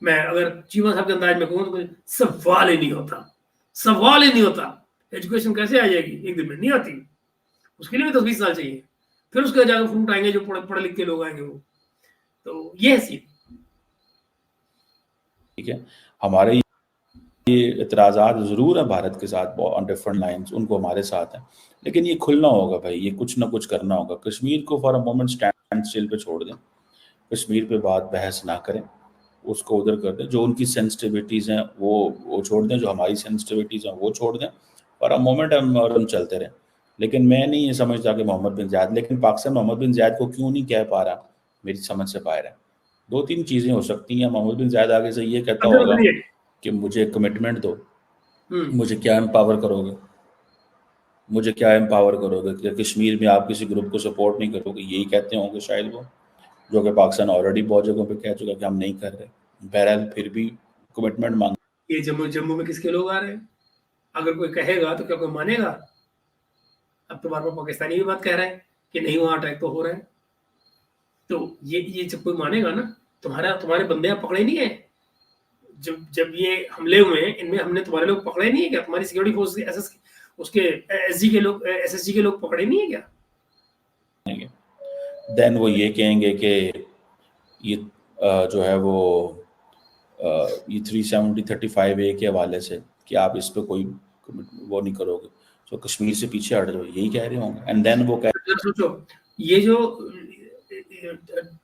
मैं अगर चीमा साहब के अंदाज में कहूँ तो कोई सवाल ही नहीं होता, सवाल ही नहीं होता। एजुकेशन कैसे आ जाएगी? एक दिन में नहीं आती, उसके लिए भी 10-20 साल चाहिए, फिर उसके जाकर फ्रूट आएंगे जो पढ़े लिख के लोग आएंगे वो। तो ये है सीन। ठीक है, हमारे ये इतराज़ात ज़रूर है भारत के साथ ऑन डिफरेंट लाइंस, उनको हमारे साथ हैं, लेकिन ये खुलना होगा भाई, ये कुछ ना कुछ करना होगा। कश्मीर को for a moment stand still पे छोड़ दें, कश्मीर पे बात बहस ना करें, उसको उधर कर दें। जो उनकी सेंसिटिविटीज़ हैं वो छोड़ दें, जो हमारी सेंसिटिविटीज़ हैं वो छोड़ दें, फॉर अ मोमेंट हम चलते रहें। लेकिन मैं नहीं ये समझता कि मोहम्मद बिन ज़ायद, लेकिन पाकिस्तान मोहम्मद बिन ज़ायद को क्यों नहीं कह पा रहा, मेरी समझ से बाहर है। 2-3 चीज़ें हो सकती हैं। मोहम्मद बिन ज़ायद आगे से ये कहता अब देखो होगा सुनिए। कि मुझे कमिटमेंट दो, हम्म, मुझे क्या एम्पावर करोगे, मुझे क्या एम्पावर करोगे, कि कश्मीर में आप किसी ग्रुप को सपोर्ट नहीं करोगे, यही कहते होंगे शायद वो, जो कि पाकिस्तान ऑलरेडी बहुत जगहों पे कह चुका कि हम नहीं कर रहे। बहरहाल फिर भी कमिटमेंट मांग। ये जम्मू जम्मू में किसके लोग आ रहे हैं? अगर कोई कहेगा तो क्या कोई मानेगा? अब तो बार बार पाकिस्तानी भी बात कह रहा है कि नहीं वहां अटैक तो हो रहा है। तो ये जब कोई मानेगा ना, तुम्हारे बंदे आप पकड़े नहीं है? जब जब ये हमले हुए हैं, इनमें हमने तुम्हारे लोग पकड़े नहीं है क्या? तुम्हारी सिक्योरिटी फोर्स, एसएस, उसके एसजी के लोग, एसएसजी के लोग पकड़े नहीं है क्या? देन वो ये कहेंगे कि ये जो है वो ये 370-35A के हवाले से कि आप इस पर कोई वो नहीं करोगे, तो कश्मीर से पीछे हट जाओ, यही कह रहे होंगे। एंड देन वो कह सोचो ये जो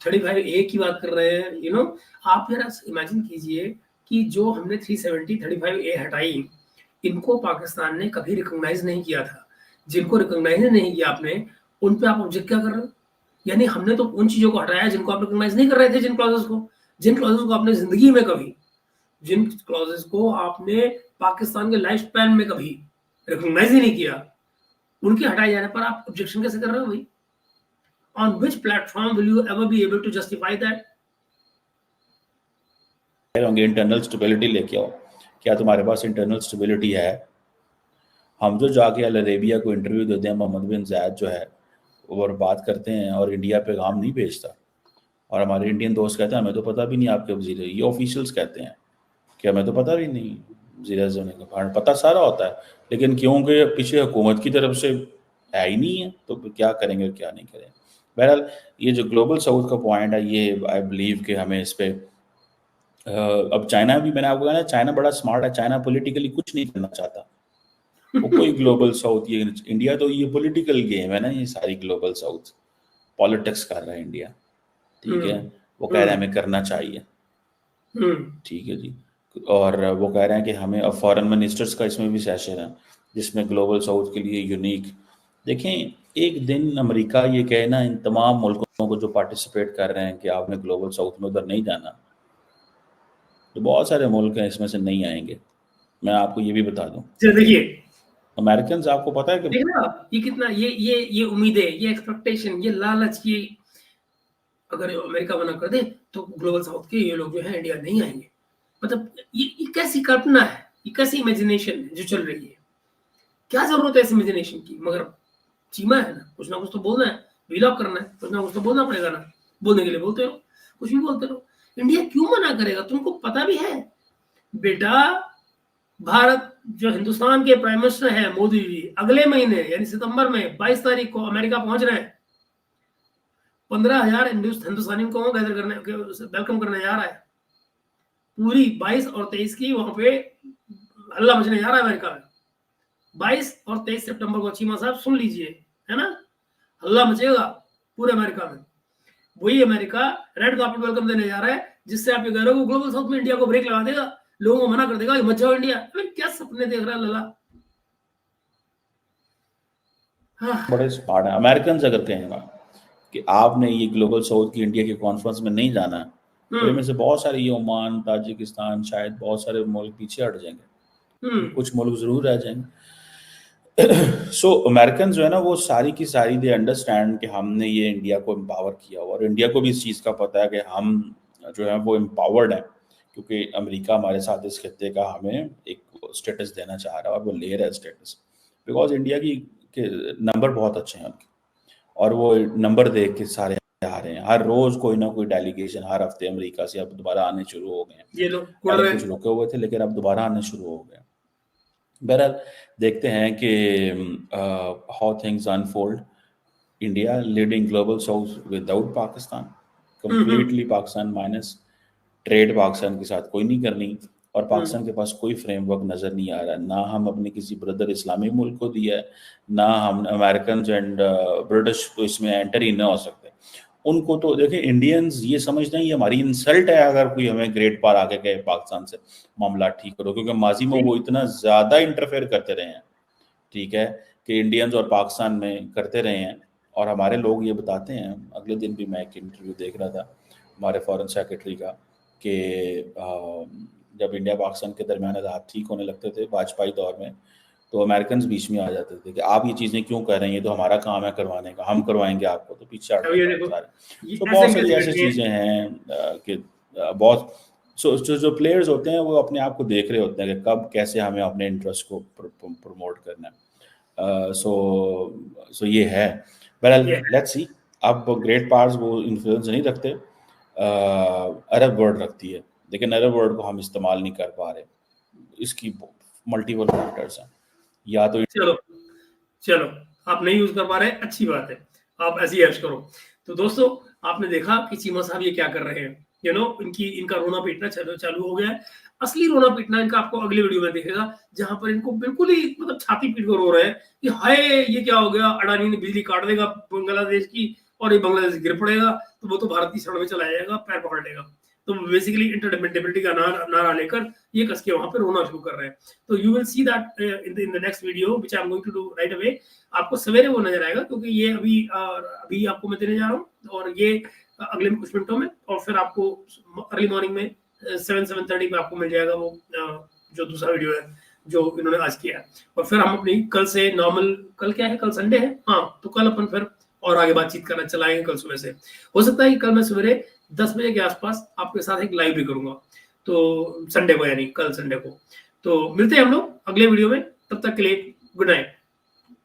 35A की बात कर रहे हैं, यू नो, आप जरा इमेजिन कीजिए कि जो हमने 370-35A हटाई, इनको पाकिस्तान ने कभी रिकॉग्नाइज नहीं किया था। जिनको रिकॉग्नाइज नहीं किया आपने, उन पे आप ऑब्जेक्ट क्या कर रहे हो? यानी हमने तो उन चीजों को हटाया जिनको आप रिकॉग्नाइज नहीं कर रहे थे, जिन क्लॉजेस को आपने जिंदगी में कभी, जिन क्लॉजेस को आपने पाकिस्तान के लाइफ स्पैन में कभी रिकॉग्नाइज ही नहीं किया, उनके हटाए जाने पर आप ऑब्जेक्शन कैसे कर रहे हो भाई? On which platform will you ever be able to justify that? होंगे इंटरनल स्टेबिलिटी लेके आओ। क्या तुम्हारे पास इंटरनल स्टेबिलिटी है? हम जो जाके अल अरेबिया को इंटरव्यू देते हैं, मोहम्मद बिन जायद जो है, और बात करते हैं और इंडिया पैगाम नहीं भेजता, और हमारे इंडियन दोस्त कहते हैं हमें तो पता भी नहीं आपके वजीर, ये ऑफिशियल्स कहते हैं कि हमें तो पता भी नहीं वजीर आज़म होने का, पता सारा होता है, लेकिन क्योंकि पीछे हुकूमत की तरफ से है ही नहीं है, तो क्या करेंगे और क्या नहीं करेंगे। बहरहाल ये जो ग्लोबल साउथ का पॉइंट है, ये आई बिलीव कि हमें इस पर अब चाइना भी, मैंने आपको कहा ना, चाइना बड़ा स्मार्ट है, चाइना पॉलिटिकली कुछ नहीं करना चाहता, वो कोई ग्लोबल साउथ, ये इंडिया तो ये पॉलिटिकल गेम है ना, ये सारी ग्लोबल साउथ पॉलिटिक्स कर रहा है इंडिया, ठीक है, वो कह रहे हैं हमें करना चाहिए, ठीक है जी, और वो कह रहे हैं कि हमें, अब फॉरेन मिनिस्टर्स का इसमें भी सेशन है जिसमें ग्लोबल साउथ के लिए यूनिक, देखें एक दिन अमेरिका ये कहे ना इन तमाम मुल्कों को जो पार्टिसिपेट कर रहे हैं कि आपने ग्लोबल साउथ में उधर नहीं जाना, तो बहुत सारे मुल्क हैं इसमें से नहीं आएंगे। मैं आपको ये भी बता दूं, देखिए अमेरिकन आपको पता है कि देखना ये कितना, ये उम्मीदें, ये एक्सपेक्टेशन, ये लालच, ये अगर अमेरिका मना कर दे तो ग्लोबल साउथ के ये लोग जो है इंडिया नहीं आएंगे। मतलब ये कैसी कल्पना है, ये कैसी इमेजिनेशन है जो चल रही है? क्या जरूरत है इस इमेजिनेशन की? मगर चीमा है ना कुछ तो बोलना है, व्लॉग करना है, कुछ ना कुछ तो बोलना पड़ेगा ना, बोलने के लिए बोलते रहो, कुछ भी बोलते रहो। इंडिया क्यों मना करेगा? तुमको पता भी है बेटा, भारत जो हिंदुस्तान के प्राइम मिनिस्टर है मोदी जी, अगले महीने यानी सितंबर में 22 तारीख को अमेरिका पहुंच रहे हैं। 15,000 हिंदुस्तानी को गैदर करने, वेलकम करने जा रहा है। पूरी 22 और 23 की वहां पे हल्ला मचने जा रहा है अमेरिका में। 22 और 23 सितंबर को, चीमा साहब सुन लीजिए, है ना, हल्ला मचेगा पूरे अमेरिका में। वही अमेरिका रेड कार्पेट वेलकम देने जा रहा है, जिससे आप ये कह रहे हो ग्लोबल साउथ में इंडिया को ब्रेक लगा देगा, लोगों को मना कर देगा मत जाओ इंडिया। क्या सपने देख रहा है लला? बड़े स्मार्ट है अमेरिकन। अगर कहेंगे कि आपने ये ग्लोबल साउथ की इंडिया के कॉन्फ्रेंस में नहीं जाना, तो इनमें से बहुत सारे, ये ओमान, ताजिकिस्तान, शायद बहुत सारे मुल्क पीछे हट जाएंगे, कुछ मुल्क जरूर रह जाएंगे। सो अमेरिकन जो है ना, वो सारी की सारी दे अंडरस्टैंड कि हमने ये इंडिया को एम्पावर किया, और इंडिया को भी इस चीज़ का पता है कि हम जो है वो एम्पावर्ड है, क्योंकि अमेरिका हमारे साथ इस खत्ते का हमें एक स्टेटस देना चाह रहा है, और वो ले रहा है स्टेटस, बिकॉज इंडिया की के नंबर बहुत अच्छे हैं उनके, और वो नंबर देख के सारे आ रहे हैं। हर रोज कोई ना कोई डेलीगेशन हर हफ्ते अमेरिका से अब दोबारा आने शुरू हो गए हैं। ये लोग पहले कुछ रुके हुए थे, लेकिन अब दोबारा आने शुरू हो गए। बहरहाल देखते हैं कि how things unfold. India leading global south without Pakistan, completely Pakistan minus, trade Pakistan के साथ कोई नहीं करनी, और पाकिस्तान के पास कोई फ्रेमवर्क नज़र नहीं आ रहा, ना हम अपने किसी ब्रदर इस्लामी मुल्क को दिया है, ना हम अमेरिकन एंड ब्रिटिश तो इसमें एंटर ही ना हो सकते। उनको तो देखें, इंडियंस ये समझते हैं ये हमारी इंसल्ट है अगर कोई हमें ग्रेट पार आके कहे पाकिस्तान से मामला ठीक करो, क्योंकि माजी में वो इतना ज़्यादा इंटरफेयर करते रहे हैं, ठीक है, कि इंडियंस और पाकिस्तान में करते रहे हैं। और हमारे लोग ये बताते हैं, अगले दिन भी मैं एक इंटरव्यू देख रहा था हमारे फॉरेन सेक्रेटरी का, कि जब इंडिया पाकिस्तान के दरमियान हालात ठीक होने लगते थे वाजपेयी दौर में, तो अमेरिकन बीच में आ जाते थे कि आप ये चीज़ें क्यों कर रहे हैं, ये तो हमारा काम है करवाने का, हम करवाएंगे आपको, तो पीछे हट सारे। तो बहुत सारी ऐसी चीज़ें हैं कि बहुत जो प्लेयर्स होते हैं वो अपने आप को देख रहे होते हैं कि कब कैसे हमें अपने इंटरेस्ट को प्रमोट करना है। सो ये है। बहरहाल लेट्स सी। अब ग्रेट पावर्स वो इन्फ्लुएंस नहीं रखते, अरब वर्ल्ड रखती है, लेकिन अरब वर्ल्ड को हम इस्तेमाल नहीं कर पा रहे। इसकी मल्टीपल फैक्टर्स हैं, या तो चलो आप नहीं यूज कर पा रहे, अच्छी बात है। आप ऐसे ही ऐश करो। तो दोस्तों, आपने देखा कि चीमा साहब ये क्या कर रहे हैं, इनका रोना पीटना चालू हो गया है। असली रोना पीटना इनका आपको अगली वीडियो में दिखेगा, जहां पर इनको बिल्कुल ही मतलब छाती पीट कर रो रहे हैं कि हाय ये क्या हो गया, अडानी ने बिजली काट देगा बांग्लादेश की और ये बांग्लादेश गिर पड़ेगा, तो वो तो भारत की शरण में चला जाएगा, पैर पकड़ लेगा। तो बेसिकली इंटरडिपेंडेबिलिटी का नारा लेकर ये कस के वहां पे रोना शुरू कर रहे हैं। तो you will see that in the next video which I am going to do right away. आपको सवेरे वो नजर आएगा, क्योंकि ये अभी आपको मैं देने जा रहा हूँ, और ये अगले कुछ मिनटों में, और फिर आपको अर्ली मॉर्निंग में 7:30 पे आपको मिल जाएगा वो जो दूसरा वीडियो है जो इन्होंने आज किया है। और फिर हम अपनी कल से नॉर्मल, कल क्या है, कल संडे है, हाँ, तो कल अपन फिर और आगे बातचीत करना चलाएंगे कल सुबह से। हो सकता है कि कल मैं सवेरे 10 बजे के आसपास आपके साथ एक लाइव भी करूंगा, तो संडे को, यानी कल संडे को। तो मिलते हैं हम लोग अगले वीडियो में, तब तक के लिए गुड नाइट।